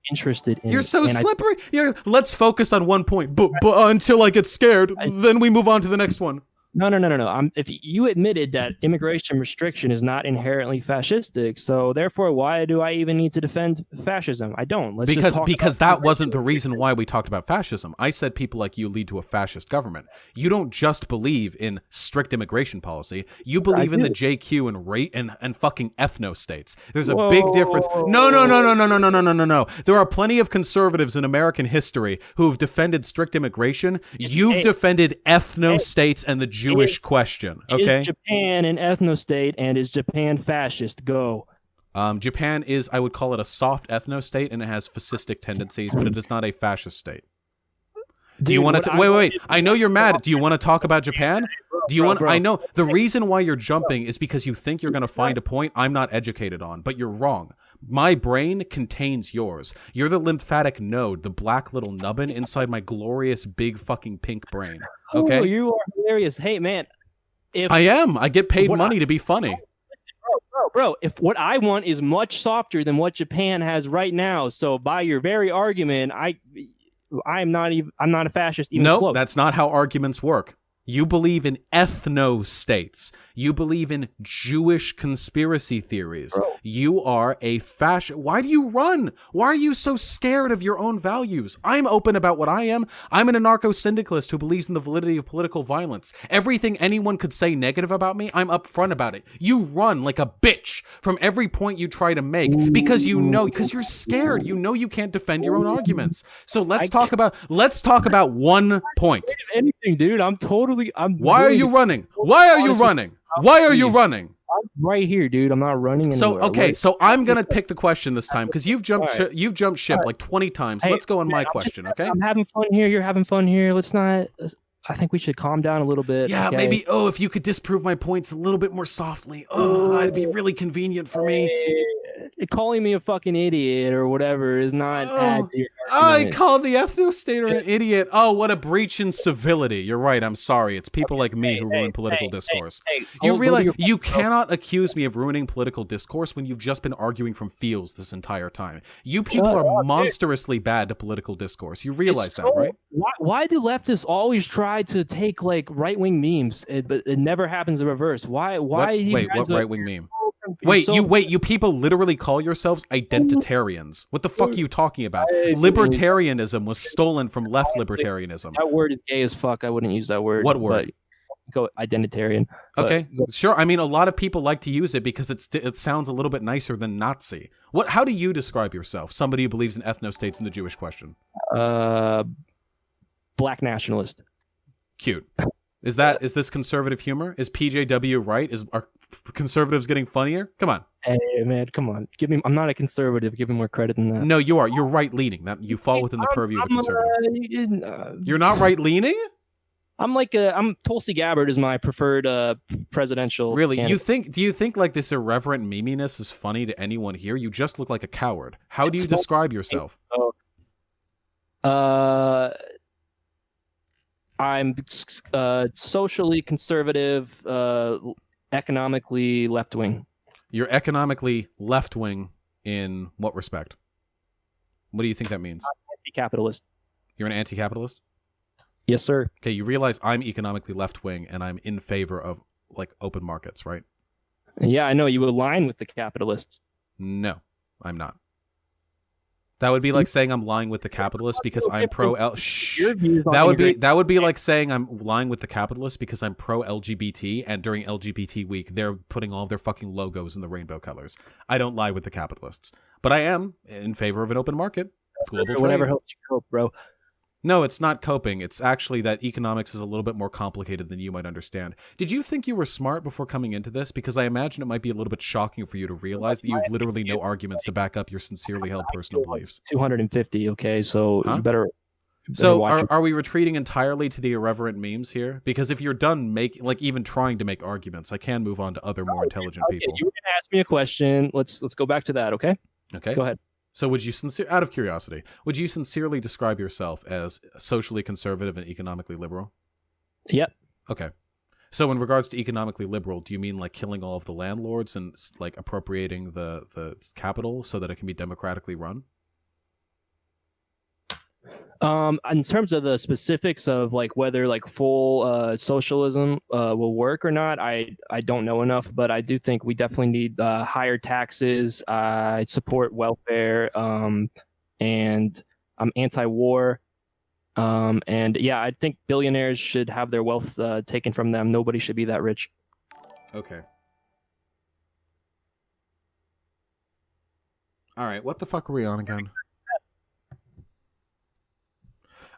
interested in. You're so slippery. Let's focus on one point, but until I get scared, then we move on to the next one. No. If you admitted that immigration restriction is not inherently fascistic, so therefore, why do I even need to defend fascism? I don't. Because that wasn't the reason why we talked about fascism. I said people like you lead to a fascist government. You don't just believe in strict immigration policy. You believe in the JQ and fucking ethno states. There's a big difference. No. There are plenty of conservatives in American history who have defended strict immigration. You've defended ethno states and the Jewish question. Okay. Is Japan an ethno state, and is Japan fascist? Go. Japan is, I would call it a soft ethno state, and it has fascistic tendencies, but it is not a fascist state. Do you want to wait? I know you're mad. Do you want to talk about Japan? Do you want? I know the reason why you're jumping is because you think you're going to find a point I'm not educated on, but you're wrong. My brain contains yours. You're the lymphatic node, the black little nubbin inside my glorious big fucking pink brain. Okay? Oh, you are hilarious. Hey, man. I am. I get paid money to be funny. Bro, if what I want is much softer than what Japan has right now, so by your very argument, I'm not a fascist even close. No, that's not how arguments work. You believe in ethno states. You believe in Jewish conspiracy theories. Bro. You are a fascist. Why do you run? Why are you so scared of your own values? I'm open about what I am. I'm an anarcho-syndicalist who believes in the validity of political violence. Everything anyone could say negative about me, I'm upfront about it. You run like a bitch from every point you try to make because you're scared. You know you can't defend your own arguments. So let's talk about one point. Anything, dude. Why are you running? Why are you running? Why are you running? I'm right here, dude. I'm not running anywhere. So I'm gonna pick the question this time because you've jumped ship like 20 times. Let's go on my question, okay? I'm having fun here. You're having fun here. I think we should calm down a little bit. Yeah, okay? Maybe. Oh, if you could disprove my points a little bit more softly. Oh, that'd be really convenient for me. Calling me a fucking idiot or whatever is not add to your I called the ethno state an idiot. Oh, what a breach in civility. You're right. I'm sorry. It's people like me who ruin political discourse. You realize you cannot accuse me of ruining political discourse when you've just been arguing from feels this entire time. You people are monstrously bad to political discourse. You realize that, right? Why do leftists always try to take like right-wing memes, but it never happens in reverse? Why? What right-wing meme? You people literally call yourselves identitarians. What the fuck are you talking about? Libertarianism was stolen from left libertarianism. That word is gay as fuck. I wouldn't use that word. What word? Go identitarian. Okay, sure. I mean, a lot of people like to use it because it sounds a little bit nicer than Nazi. How do you describe yourself? Somebody who believes in ethno states and the Jewish question. Black nationalist. Cute. Is this conservative humor? Is PJW right? Are conservatives getting funnier? Come on. Hey man, come on. I'm not a conservative. Give me more credit than that. No, you are. You're right leaning. That you fall within the purview of a conservative. You're not right leaning? I'm Tulsi Gabbard is my preferred presidential. Really? Candidate. Do you think like this irreverent meminess is funny to anyone here? You just look like a coward. How do you describe yourself? I'm socially conservative, economically left wing. You're economically left wing in what respect? What do you think that means? Anti-capitalist. You're an anti-capitalist? Yes, sir. Okay, you realize I'm economically left wing and I'm in favor of like open markets, right? Yeah, I know you align with the capitalists. No, I'm not. That would be like saying I'm lying with the capitalists because I'm pro. That would be like saying I'm lying with the capitalists because I'm pro LGBT, and during LGBT week they're putting all of their fucking logos in the rainbow colors. I don't lie with the capitalists, but I am in favor of an open market, global trade. Whatever helps you cope, bro. No, it's not coping. It's actually that economics is a little bit more complicated than you might understand. Did you think you were smart before coming into this? Because I imagine it might be a little bit shocking for you to realize that you've literally no arguments to back up your sincerely held personal beliefs. 250, okay? So you better so are we retreating entirely to the irreverent memes here? Because if you're done even trying to make arguments, I can move on to other more intelligent people. You were going to ask me a question. Let's go back to that, okay? Okay. Go ahead. So would you out of curiosity, would you sincerely describe yourself as socially conservative and economically liberal? Yep. Okay. So in regards to economically liberal, do you mean like killing all of the landlords and like appropriating the capital so that it can be democratically run? In terms of the specifics of like whether like full socialism will work or not, I don't know enough, but I do think we definitely need higher taxes. I support welfare, and I'm anti-war. And yeah, I think billionaires should have their wealth taken from them. Nobody should be that rich. Okay. All right, what the fuck are we on again?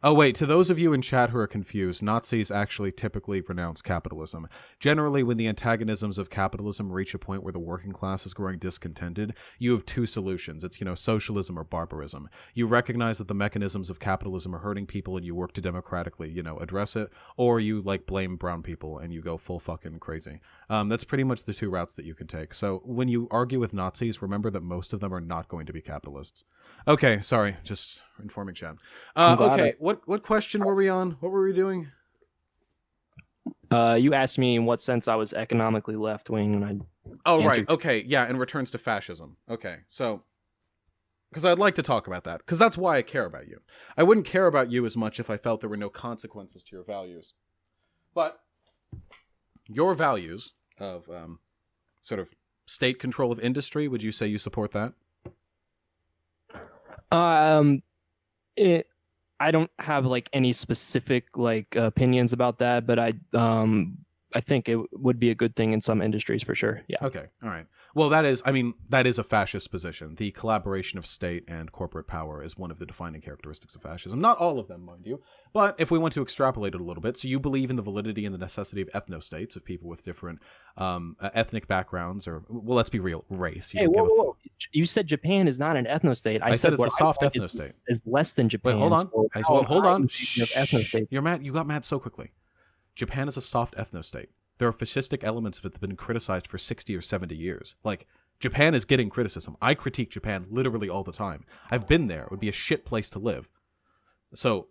Oh, wait, to those of you in chat who are confused, Nazis actually typically renounce capitalism. Generally, when the antagonisms of capitalism reach a point where the working class is growing discontented, you have two solutions. It's, socialism or barbarism. You recognize that the mechanisms of capitalism are hurting people and you work to democratically, address it, or you, blame brown people and you go full fucking crazy. That's pretty much the two routes that you can take. So when you argue with Nazis, remember that most of them are not going to be capitalists. Okay, sorry, just informing chat. Okay, what question were we on? What were we doing? You asked me in what sense I was economically left-wing, and I answered. Right, okay, yeah, and returns to fascism. Okay, so, because I'd like to talk about that, because that's why I care about you. I wouldn't care about you as much if I felt there were no consequences to your values. But your values of sort of state control of industry, would you say you support that? I don't have any specific opinions about that, but I think it would be a good thing in some industries for sure. Yeah. Okay. All right. Well, that is a fascist position. The collaboration of state and corporate power is one of the defining characteristics of fascism. Not all of them, mind you. But if we want to extrapolate it a little bit, so you believe in the validity and the necessity of ethnostates, of people with different ethnic backgrounds, or, well, let's be real, race. Hey, whoa. You said Japan is not an ethnostate. I said it's a soft ethnostate. Is less than Japan. Wait, hold on. So hold on. You're mad. You got mad so quickly. Japan is a soft ethnostate. There are fascistic elements of it that have been criticized for 60 or 70 years. Japan is getting criticism. I critique Japan literally all the time. I've been there. It would be a shit place to live. So,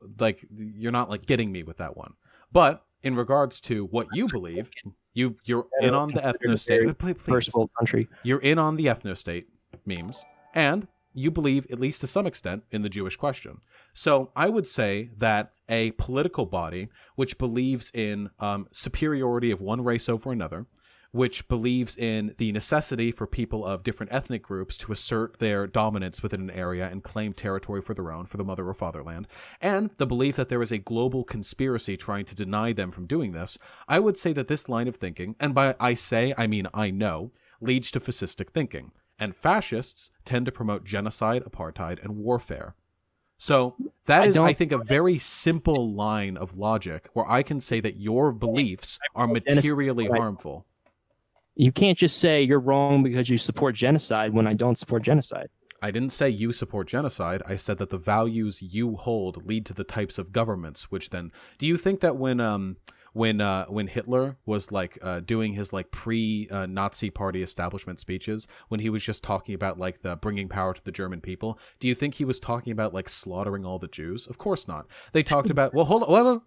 you're not, getting me with that one. But in regards to what you believe, you're in on the ethnostate. Please. First world country. You're in on the ethnostate memes, and you believe, at least to some extent, in the Jewish question. So I would say that a political body which believes in superiority of one race over another, which believes in the necessity for people of different ethnic groups to assert their dominance within an area and claim territory for their own, for the mother or fatherland, and the belief that there is a global conspiracy trying to deny them from doing this, I would say that this line of thinking, and by I say, I mean I know, leads to fascistic thinking. And fascists tend to promote genocide, apartheid, and warfare. So that is, I think, a very simple line of logic where I can say that your beliefs are materially harmful. You can't just say you're wrong because you support genocide when I don't support genocide. I didn't say you support genocide. I said that the values you hold lead to the types of governments, which then... Do you think that when Hitler was doing his pre-Nazi party establishment speeches, when he was just talking about the bringing power to the German people, do you think he was talking about slaughtering all the Jews? Of course not. They talked about, well, hold on.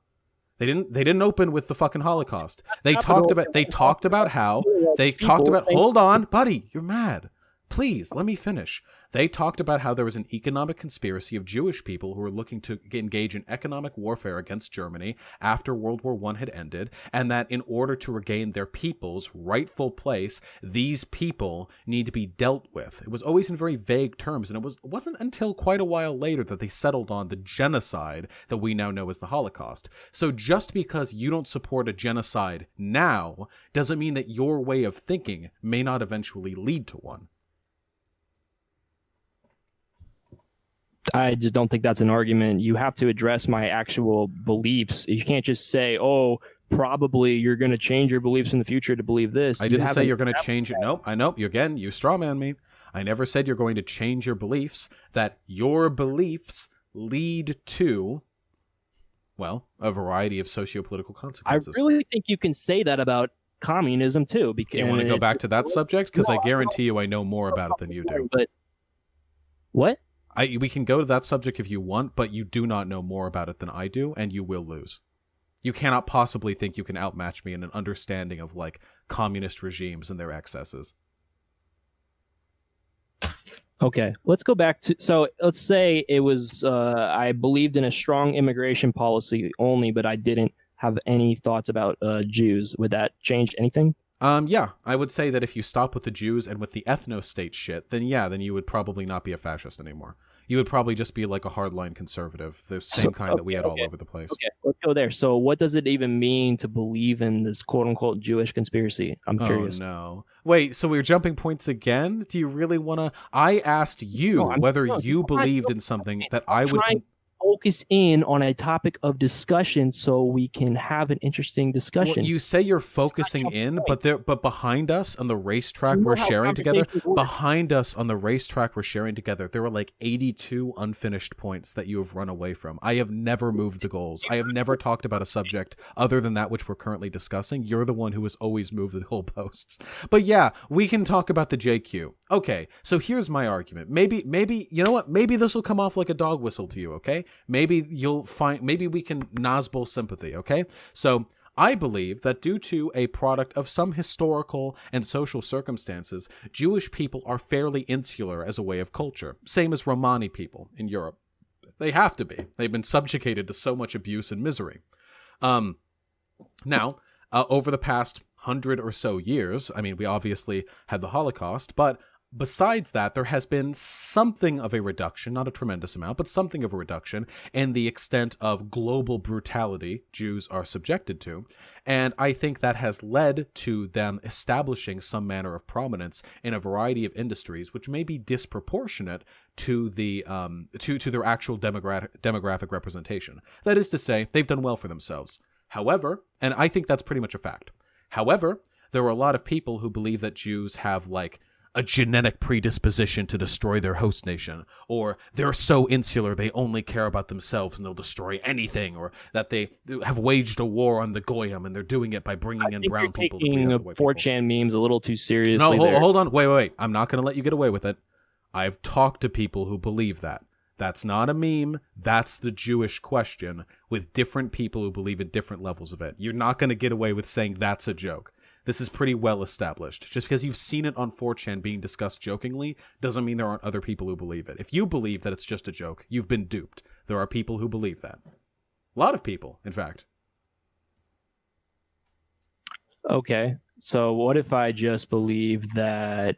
They didn't open with the fucking Holocaust. They not talked the about they talked about how they people talked about saying- hold on, buddy, you're mad. Please, let me finish. They talked about how there was an economic conspiracy of Jewish people who were looking to engage in economic warfare against Germany after World War I had ended, and that in order to regain their people's rightful place, these people need to be dealt with. It was always in very vague terms, and it wasn't until quite a while later that they settled on the genocide that we now know as the Holocaust. So just because you don't support a genocide now doesn't mean that your way of thinking may not eventually lead to one. I just don't think that's an argument. You have to address my actual beliefs. You can't just say, "Oh, probably you're going to change your beliefs in the future to believe this." I didn't say you're going to change it. Nope. I know. You straw man me. I never said you're going to change your beliefs. That your beliefs lead to, well, a variety of socio-political I consequences. really think you can say that about communism too. Because Do you want to go back to that subject? Because I guarantee you I know more about it than you do. But what? We can go to that subject if you want, but you do not know more about it than I do, and you will lose. You cannot possibly think you can outmatch me in an understanding of, like, communist regimes and their excesses. Okay, let's go back to, so let's say it was, I believed in a strong immigration policy only, but I didn't have any thoughts about Jews. Would that change anything? Yeah, I would say that if you stop with the Jews and with the ethno-state shit, then you would probably not be a fascist anymore. You would probably just be like a hardline conservative, the same kind that we had all over the place. Okay, let's go there. So what does it even mean to believe in this quote-unquote Jewish conspiracy? I'm curious. Oh, no. Wait, so we're jumping points again? Do you really want to... I asked you whether you believed in something that I would... Focus in on a topic of discussion so we can have an interesting discussion. Well, you say you're focusing in, but behind us on the racetrack we're sharing together, there were like 82 unfinished points that you have run away from. I have never moved the goals. I have never talked about a subject other than that which we're currently discussing. You're the one who has always moved the goalposts. But yeah, we can talk about the JQ. Okay, so here's my argument. Maybe, you know what? Maybe this will come off like a dog whistle to you, okay? Maybe we can Nazbol sympathy, okay? So I believe that due to a product of some historical and social circumstances, Jewish people are fairly insular as a way of culture. Same as Romani people in Europe. They have to be. They've been subjugated to so much abuse and misery. Now, over the past 100 or so years, I mean, we obviously had the Holocaust, but besides that, there has been something of a reduction, not a tremendous amount, but something of a reduction in the extent of global brutality Jews are subjected to. And I think that has led to them establishing some manner of prominence in a variety of industries, which may be disproportionate to the to their actual demographic representation. That is to say, they've done well for themselves. However, and I think that's pretty much a fact. However, there are a lot of people who believe that Jews have, like, a genetic predisposition to destroy their host nation, or they're so insular they only care about themselves and they'll destroy anything, or that they have waged a war on the Goyim and they're doing it by bringing in brown people. Taking 4chan memes a little too seriously. No, hold on. Wait. I'm not going to let you get away with it. I've talked to people who believe that. That's not a meme. That's the Jewish question with different people who believe at different levels of it. You're not going to get away with saying that's a joke. This is pretty well established. Just because you've seen it on 4chan being discussed jokingly doesn't mean there aren't other people who believe it. If you believe that it's just a joke, you've been duped. There are people who believe that. A lot of people, in fact. Okay, so what if I just believe that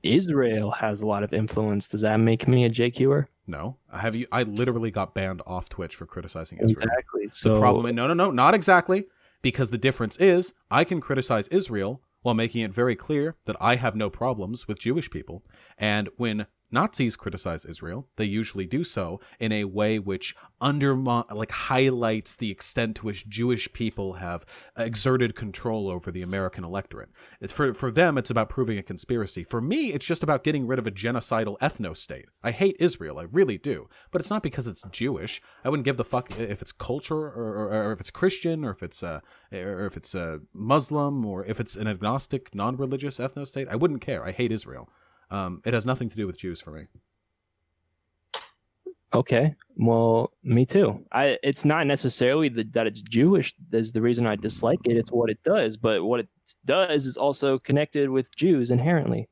Israel has a lot of influence? Does that make me a JQer? No. I literally got banned off Twitch for criticizing Israel. Exactly. So the problem, no, not exactly. Because the difference is, I can criticize Israel while making it very clear that I have no problems with Jewish people. And when Nazis criticize Israel, they usually do so in a way which highlights the extent to which Jewish people have exerted control over the American electorate. For them, it's about proving a conspiracy. For me, it's just about getting rid of a genocidal ethno-state. I hate Israel, I really do. But it's not because it's Jewish. I wouldn't give the fuck if it's culture, or if it's Christian, or if it's Muslim, or if it's an agnostic, non-religious ethno-state. I wouldn't care. I hate Israel. It has nothing to do with Jews for me. Okay, well, me too. It's not necessarily that it's Jewish is the reason I dislike it. It's what it does, but what it does is also connected with Jews inherently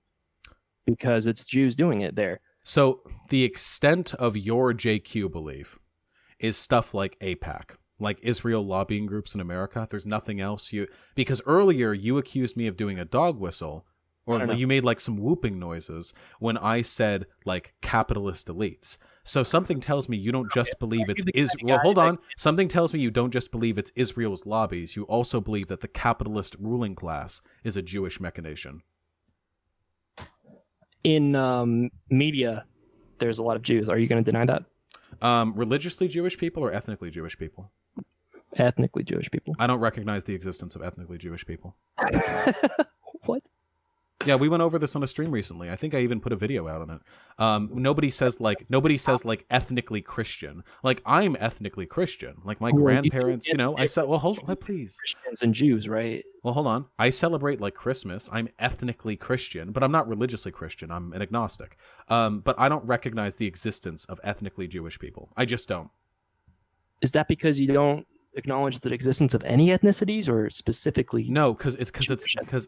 because it's Jews doing it there. So the extent of your JQ belief is stuff like AIPAC, like Israel lobbying groups in America. There's nothing else because earlier you accused me of doing a dog whistle, or No. you made like some whooping noises when I said like capitalist elites. So something tells me you don't just believe it's Well, hold on. Something tells me you don't just believe it's Israel's lobbies. You also believe that the capitalist ruling class is a Jewish machination. In media, there's a lot of Jews. Are you going to deny that? Religiously Jewish people or ethnically Jewish people? Ethnically Jewish people. I don't recognize the existence of ethnically Jewish people. What? Yeah, we went over this on a stream recently. I think I even put a video out on it. Nobody says like ethnically Christian. Like I'm ethnically Christian. Like my grandparents, I said, well, hold on, please. Christians and Jews, right? Well, hold on. I celebrate like Christmas. I'm ethnically Christian, but I'm not religiously Christian. I'm an agnostic. But I don't recognize the existence of ethnically Jewish people. I just don't. Is that because you don't acknowledge the existence of any ethnicities, or specifically? No, because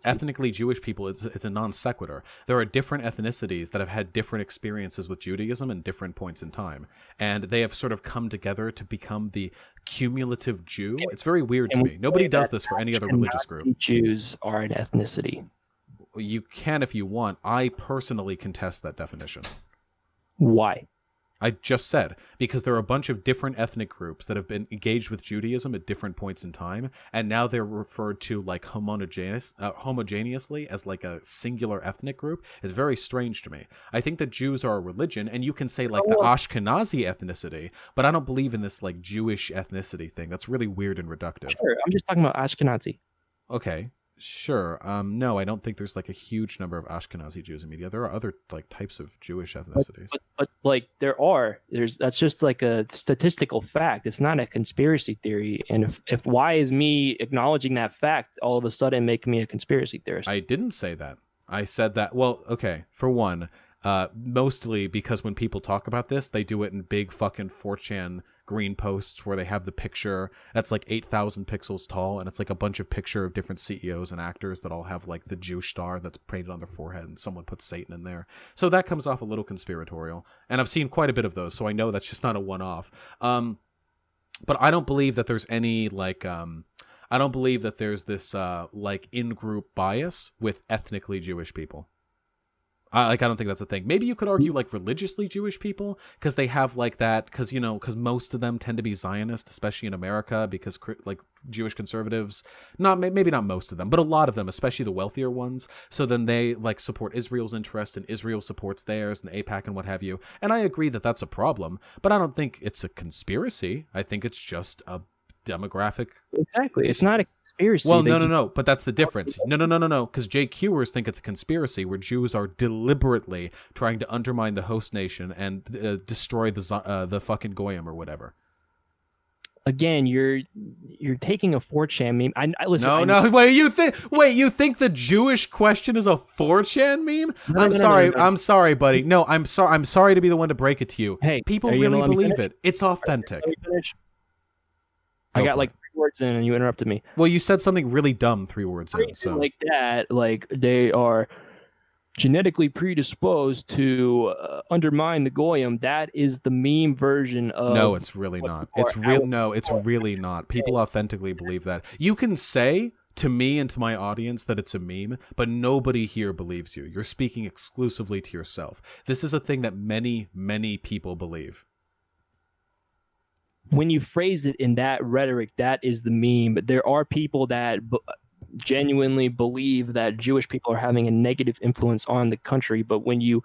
ethnically Jewish people, it's a non sequitur. There are different ethnicities that have had different experiences with Judaism in different points in time, and they have sort of come together to become the cumulative Jew. It's very weird to me. Nobody does this for any other religious group. Jews are an ethnicity. You can if you want. I personally contest that definition. Why? I just said, because there are a bunch of different ethnic groups that have been engaged with Judaism at different points in time, and now they're referred to like homogeneously as like a singular ethnic group. It's very strange to me. I think that Jews are a religion, and you can say like the Ashkenazi ethnicity, but I don't believe in this like Jewish ethnicity thing. That's really weird and reductive. Sure, I'm just talking about Ashkenazi. Okay. Sure. No, I don't think there's like a huge number of Ashkenazi Jews in media. There are other like types of Jewish ethnicities. But like that's just like a statistical fact. It's not a conspiracy theory. And if why is me acknowledging that fact all of a sudden making me a conspiracy theorist? I didn't say that. I said that. Well, okay. For one, mostly because when people talk about this, they do it in big fucking 4chan green posts where they have the picture that's like 8,000 pixels tall, and it's like a bunch of picture of different CEOs and actors that all have like the Jewish star that's painted on their forehead, and someone puts Satan in there. So that comes off a little conspiratorial, and I've seen quite a bit of those, so I know that's just not a one-off. But I don't believe that there's any like I don't believe that there's this like in-group bias with ethnically Jewish people. I don't think that's a thing. Maybe you could argue like religiously Jewish people, because they have like that, because most of them tend to be Zionist, especially in America, because like Jewish conservatives, maybe not most of them, but a lot of them, especially the wealthier ones. So then they like support Israel's interest, and Israel supports theirs, and the AIPAC and what have you. And I agree that that's a problem, but I don't think it's a conspiracy. I think it's just a demographic. Exactly. It's not a conspiracy. Well, no. But that's the difference. No. Because JQers think it's a conspiracy where Jews are deliberately trying to undermine the host nation and destroy the fucking Goyim or whatever. Again, you're taking a 4chan meme. I listen. No. Wait, you think the Jewish question is a 4chan meme? I'm sorry. No. I'm sorry, buddy. No, I'm sorry. I'm sorry to be the one to break it to you. Hey, people really believe it. It's authentic. I got like 3 words in and you interrupted me. Well, you said something really dumb 3 words in. So like that, like they are genetically predisposed to undermine the Goyim. That is the meme version of. No, it's really not. It's real. No, it's really not. People authentically believe that. You can say to me and to my audience that it's a meme, but nobody here believes you. You're speaking exclusively to yourself. This is a thing that many, many people believe. When you phrase it in that rhetoric, that is the meme. But there are people that genuinely believe that Jewish people are having a negative influence on the country. But when you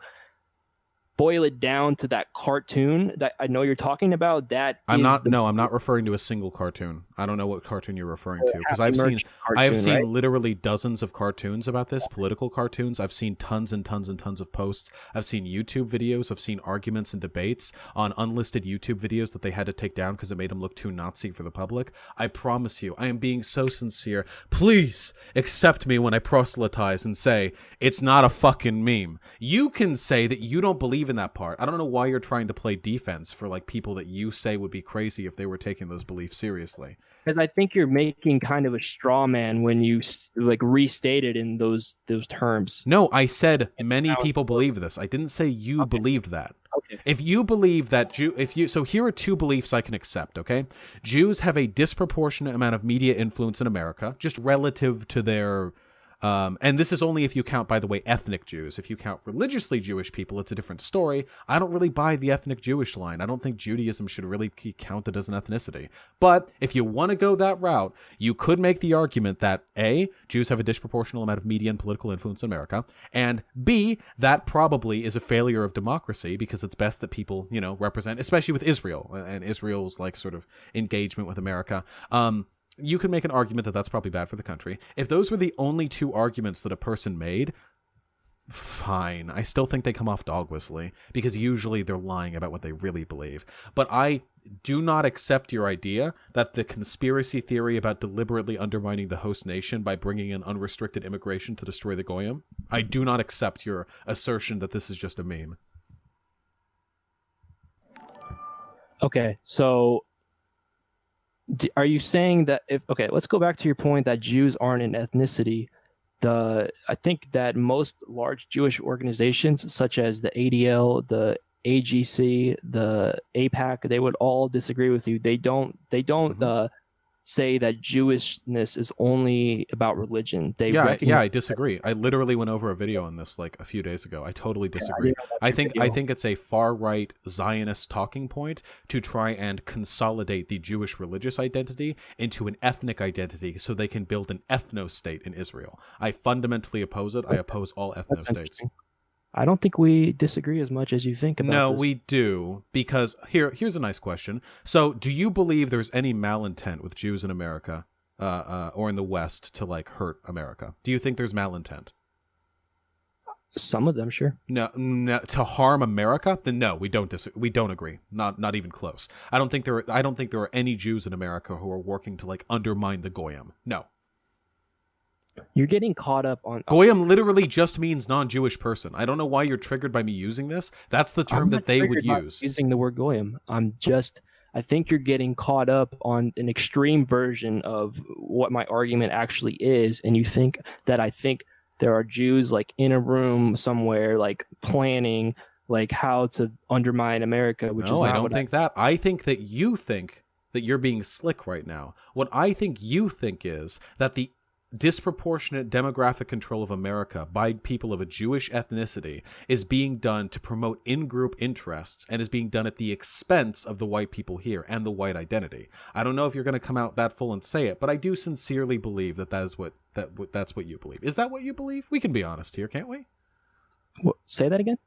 boil it down to that cartoon that I know you're talking about, I'm not referring to a single cartoon. I don't know what cartoon you're referring to, because I've seen literally dozens of cartoons about this, political cartoons. I've seen tons and tons and tons of posts. I've seen YouTube videos. I've seen arguments and debates on unlisted YouTube videos that they had to take down because it made them look too Nazi for the public. I promise you, I am being so sincere. Please accept me when I proselytize and say it's not a fucking meme. You can say that you don't believe in that part. I don't know why you're trying to play defense for like people that you say would be crazy if they were taking those beliefs seriously. Because I think you're making kind of a straw man when you like restate it in those terms. No, I said many people believe this. I didn't say you believed that. Okay. If you believe that so here are two beliefs I can accept, okay? Jews have a disproportionate amount of media influence in America, just relative to their and this is only if you count, by the way, ethnic Jews. If you count religiously Jewish people, it's a different story. I don't really buy the ethnic Jewish line. I don't think Judaism should really be counted as an ethnicity. But if you want to go that route, you could make the argument that A, Jews have a disproportionate amount of media and political influence in America, and B, that probably is a failure of democracy because it's best that people, represent, especially with Israel and Israel's like sort of engagement with America. You could make an argument that that's probably bad for the country. If those were the only two arguments that a person made, fine. I still think they come off dog whistly because usually they're lying about what they really believe. But I do not accept your idea that the conspiracy theory about deliberately undermining the host nation by bringing in unrestricted immigration to destroy the Goyim. I do not accept your assertion that this is just a meme. Okay, so are you saying that let's go back to your point that Jews aren't an ethnicity. I think that most large Jewish organizations such as the ADL, the AGC, the APAC, they would all disagree with you. They don't say that Jewishness is only about religion. I disagree. I literally went over a video on this like a few days ago. I totally disagree. I think it's a far right Zionist talking point to try and consolidate the Jewish religious identity into an ethnic identity so they can build an ethno-state in Israel. I fundamentally oppose it. I oppose all ethno-states. I don't think we disagree as much as you think about No, this. we do, because here's a nice question. So, do you believe there's any malintent with Jews in America or in the West to like hurt America? Do you think there's malintent? Some of them, sure. No, to harm America? Then no, we don't agree. Not even close. I don't think there are any Jews in America who are working to like undermine the Goyim. No. You're getting caught up on... Goyim literally just means non-Jewish person. I don't know why you're triggered by me using this. That's the term that they would use. Using the word Goyim. I think you're getting caught up on an extreme version of what my argument actually is, and you think that I think there are Jews like in a room somewhere like planning like how to undermine America, which is not I don't think that. I think that you think that you're being slick right now. What I think you think is that the disproportionate demographic control of America by people of a Jewish ethnicity is being done to promote in-group interests and is being done at the expense of the white people here and the white identity. I don't know if you're going to come out that full and say it, but I do sincerely believe that's what you believe. Is that what you believe? We can be honest here, can't we? Say that again?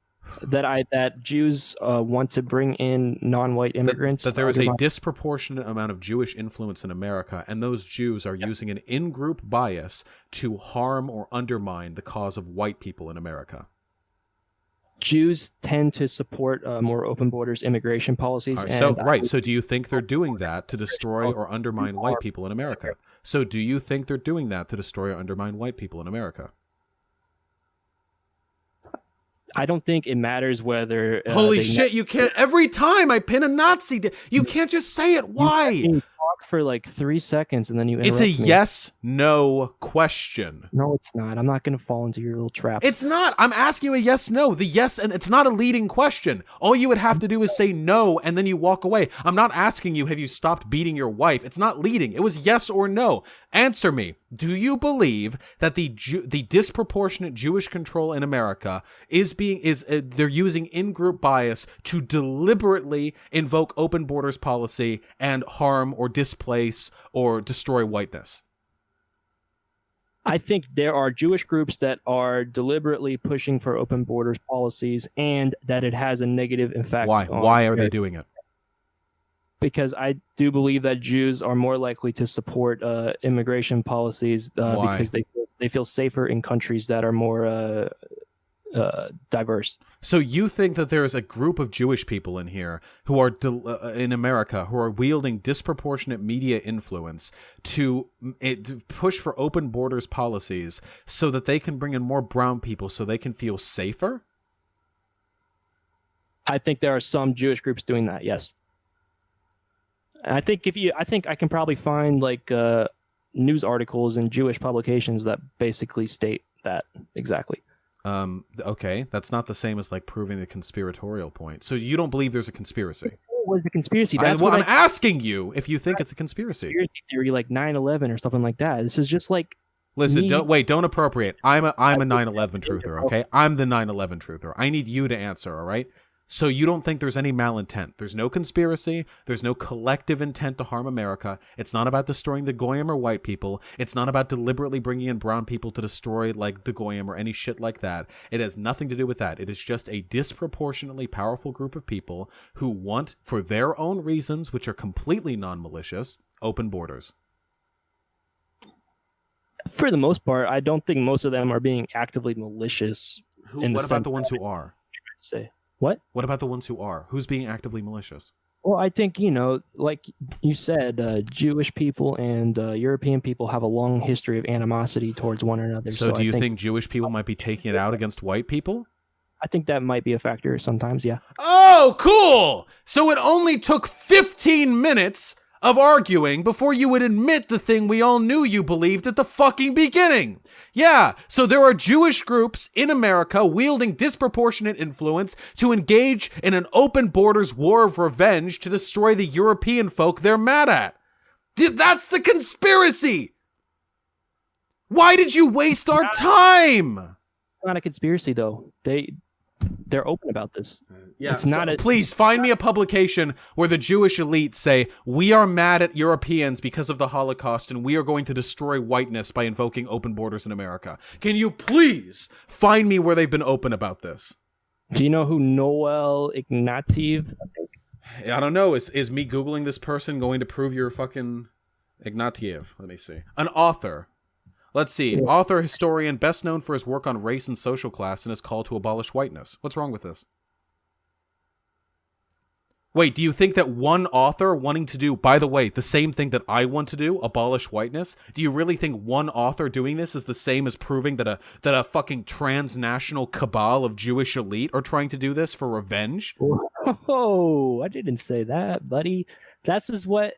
That Jews want to bring in non-white immigrants. That there is a disproportionate amount of Jewish influence in America, and those Jews are using an in-group bias to harm or undermine the cause of white people in America. Jews tend to support more open borders immigration policies. So do you think they're doing that to destroy or undermine white people in America? So do you think they're doing that to destroy or undermine white people in America? I don't think it matters whether... Holy shit, you can't... Every time I pin a Nazi... You can't just say it. Why? You talk for like 3 seconds and then you interrupt me. It's a yes-no question. No, it's not. I'm not going to fall into your little trap. It's not. I'm asking you a yes-no. The yes... And it's not a leading question. All you would have to do is say no, and then you walk away. I'm not asking you, have you stopped beating your wife? It's not leading. It was yes or no. Answer me. Do you believe that the disproportionate Jewish control in America they're using in-group bias to deliberately invoke open borders policy and harm or displace or destroy whiteness? I think there are Jewish groups that are deliberately pushing for open borders policies and that it has a negative effect. Why? Why are they doing it? Because I do believe that Jews are more likely to support immigration policies because they feel safer in countries that are more diverse. So you think that there is a group of Jewish people in here who are in America who are wielding disproportionate media influence to push for open borders policies so that they can bring in more brown people so they can feel safer? I think there are some Jewish groups doing that. Yes. And I think I can probably find like news articles in Jewish publications that basically state that exactly. Okay, that's not the same as like proving the conspiratorial point. So you don't believe there's a conspiracy? It was a conspiracy. That's I'm asking you if you think it's a conspiracy. Conspiracy theory like 9/11 or something like that. This is just like. Listen, don't appropriate. I'm a 9/11 truther, okay? I'm the 9/11 truther. I need you to answer, all right? So you don't think there's any malintent. There's no conspiracy. There's no collective intent to harm America. It's not about destroying the Goyim or white people. It's not about deliberately bringing in brown people to destroy like the Goyim or any shit like that. It has nothing to do with that. It is just a disproportionately powerful group of people who want, for their own reasons, which are completely non-malicious, open borders. For the most part, I don't think most of them are being actively malicious. What about the ones who are? Say what? What about the ones who are? Who's being actively malicious? Well, I think, like you said, Jewish people and European people have a long history of animosity towards one another. So do you think Jewish people might be taking it out against white people? I think that might be a factor sometimes, yeah. Oh, cool! So it only took 15 minutes of arguing before you would admit the thing we all knew you believed at the fucking beginning. Yeah, so there are Jewish groups in America wielding disproportionate influence to engage in an open borders war of revenge to destroy the European folk they're mad at. That's the conspiracy! Why did you waste our time? It's not a conspiracy, though. They're open about this. Yeah, it's not. Please find me a publication where the Jewish elite say, we are mad at Europeans because of the Holocaust and we are going to destroy whiteness by invoking open borders in America. Can you please find me where they've been open about this? Do you know who Noel Ignatiev? I don't know. Is me Googling this person going to prove you're fucking Ignatiev? Let me see. An author. Let's see. Author, historian, best known for his work on race and social class and his call to abolish whiteness. What's wrong with this? Wait, do you think that one author wanting to do, by the way, the same thing that I want to do, abolish whiteness, do you really think one author doing this is the same as proving that a fucking transnational cabal of Jewish elite are trying to do this for revenge? Oh, I didn't say that, buddy. That's just what...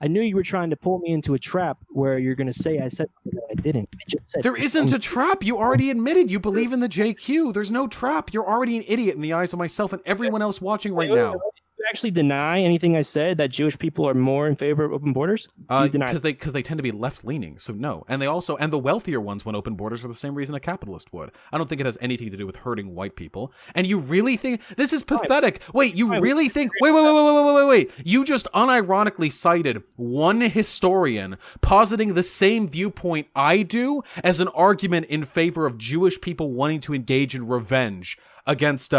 I knew you were trying to pull me into a trap where you're going to say I said something that I didn't. I just said there isn't a trap. You already admitted you believe in the JQ. There's no trap. You're already an idiot in the eyes of myself and everyone else watching right now. You actually deny anything I said, that Jewish people are more in favor of open borders? Because they tend to be left-leaning, so no. And the wealthier ones want open borders for the same reason a capitalist would. I don't think it has anything to do with hurting white people. And you really think... This is pathetic. Wait, you really think... Wait. You just unironically cited one historian positing the same viewpoint I do as an argument in favor of Jewish people wanting to engage in revenge against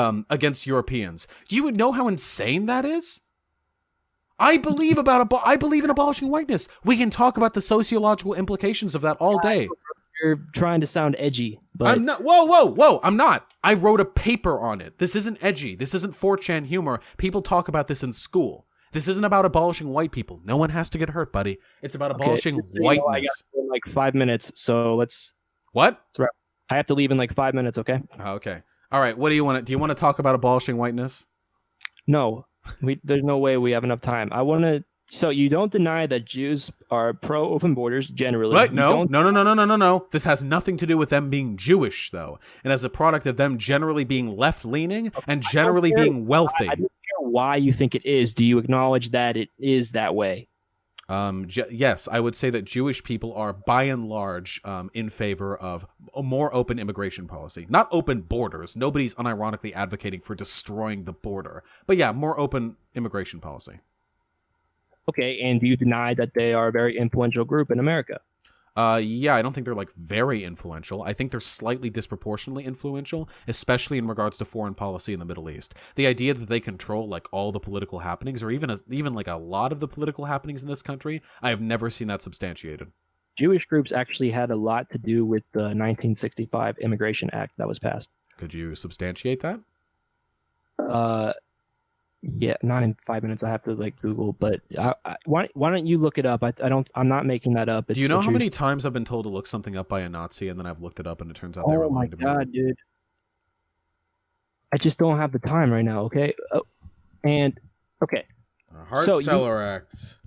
Europeans. Do you know how insane that is? I believe in abolishing whiteness. We can talk about the sociological implications of that all day. You're trying to sound edgy, but I'm not. Whoa! I'm not. I wrote a paper on it. This isn't edgy. This isn't 4chan humor. People talk about this in school. This isn't about abolishing white people. No one has to get hurt, buddy. It's about abolishing whiteness. I got in like 5 minutes, so let's. What? I have to leave in like 5 minutes. Okay. Okay. All right, what do you want? Do you want to talk about abolishing whiteness? No, there's no way we have enough time. I want to. So you don't deny that Jews are pro open borders generally? Right? No. This has nothing to do with them being Jewish, though, and as a product of them generally being left-leaning and generally being wealthy. I don't care why you think it is. Do you acknowledge that it is that way? Yes, I would say that Jewish people are, by and large, in favor of a more open immigration policy. Not open borders. Nobody's unironically advocating for destroying the border. But yeah, more open immigration policy. Okay, and do you deny that they are a very influential group in America? Yeah, I don't think they're like very influential. I think they're slightly disproportionately influential, especially in regards to foreign policy in the Middle East. The idea that they control like all the political happenings, or even like a lot of the political happenings in this country, I have never seen that substantiated. Jewish groups actually had a lot to do with the 1965 Immigration Act that was passed. Could you substantiate that? Yeah, not in 5 minutes. I have to like Google, but why don't you look it up? I'm not making that up. Do you know how many times I've been told to look something up by a Nazi, and then I've looked it up, and it turns out they were lying to me? Oh my god, dude! I just don't have the time right now. Okay. And okay. Hard Seller Act.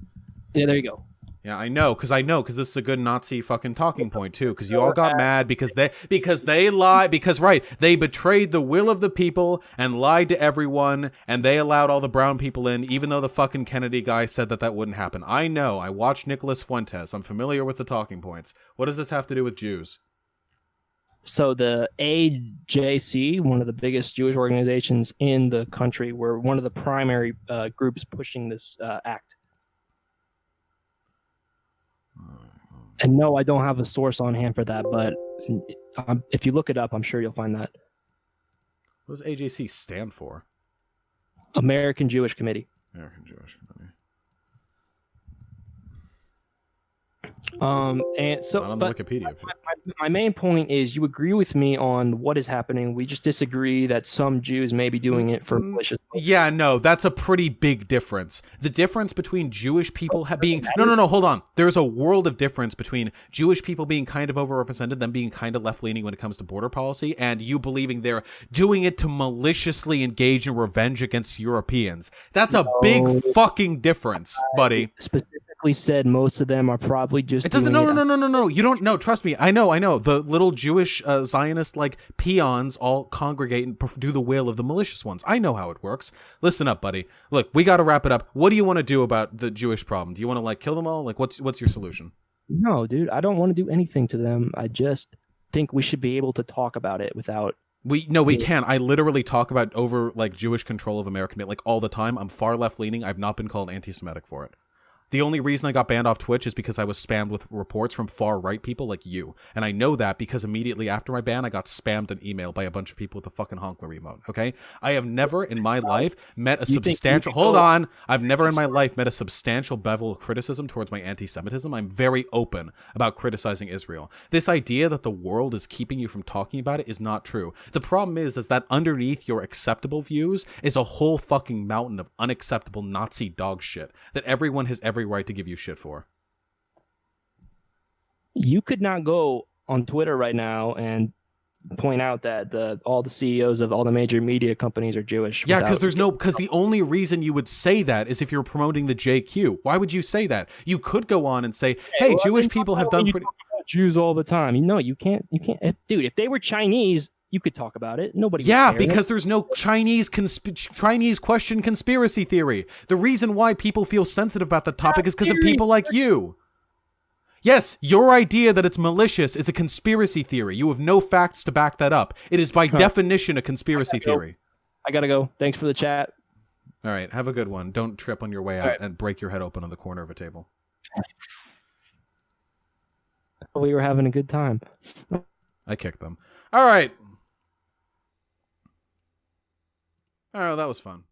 Yeah, there you go. Yeah, I know, because this is a good Nazi fucking talking point too. Because you all got mad because they lied, because they betrayed the will of the people and lied to everyone, and they allowed all the brown people in, even though the fucking Kennedy guy said that wouldn't happen. I know. I watched Nicholas Fuentes. I'm familiar with the talking points. What does this have to do with Jews? So the AJC, one of the biggest Jewish organizations in the country, were one of the primary groups pushing this act. And no, I don't have a source on hand for that, but if you look it up, I'm sure you'll find that. What does AJC stand for? American Jewish Committee. American Jewish Committee. And so, not on the Wikipedia. My main point is you agree with me on what is happening. We just disagree that some Jews may be doing it for malicious purposes. Yeah, no, that's a pretty big difference. The difference between Jewish people being... No, hold on. There's a world of difference between Jewish people being kind of overrepresented, them being kind of left-leaning when it comes to border policy, and you believing they're doing it to maliciously engage in revenge against Europeans. That's a big fucking difference, buddy. Specifically said most of them are probably just... It doesn't... No. You don't... No, trust me. I know. The little Jewish Zionist, like, peons all congregate and do the will of the malicious ones. I know how it works. Listen up, buddy. Look, we got to wrap it up. What do you want to do about the Jewish problem? Do you want to, like, kill them all? Like, what's your solution? No, dude. I don't want to do anything to them. I just think we should be able to talk about it without... We can. I literally talk about like, Jewish control of American, like, all the time. I'm far left-leaning. I've not been called anti-Semitic for it. The only reason I got banned off Twitch is because I was spammed with reports from far-right people like you. And I know that because immediately after my ban, I got spammed an email by a bunch of people with a fucking honkler emote, okay? I have never in my life met a substantial... Hold on! I've never in my life met a substantial level of criticism towards my anti-Semitism. I'm very open about criticizing Israel. This idea that the world is keeping you from talking about it is not true. The problem is that underneath your acceptable views is a whole fucking mountain of unacceptable Nazi dog shit that everyone has every right to give you shit for. You could not go on Twitter right now and point out that all the CEOs of all the major media companies are Jewish. Yeah, because the only reason you would say that is if you're promoting the JQ. Why would you say that? You could go on and say, hey, Jewish people have done pretty... Jews all the time. No, you can't. Dude, if they were Chinese, you could talk about it. Nobody. Yeah, because there's no Chinese question conspiracy theory. The reason why people feel sensitive about the topic is because of people like you. Yes, your idea that it's malicious is a conspiracy theory. You have no facts to back that up. It is by definition a conspiracy theory. I gotta go. Thanks for the chat. All right, have a good one. Don't trip on your way out and break your head open on the corner of a table. We were having a good time. I kicked them. All right. Oh, that was fun.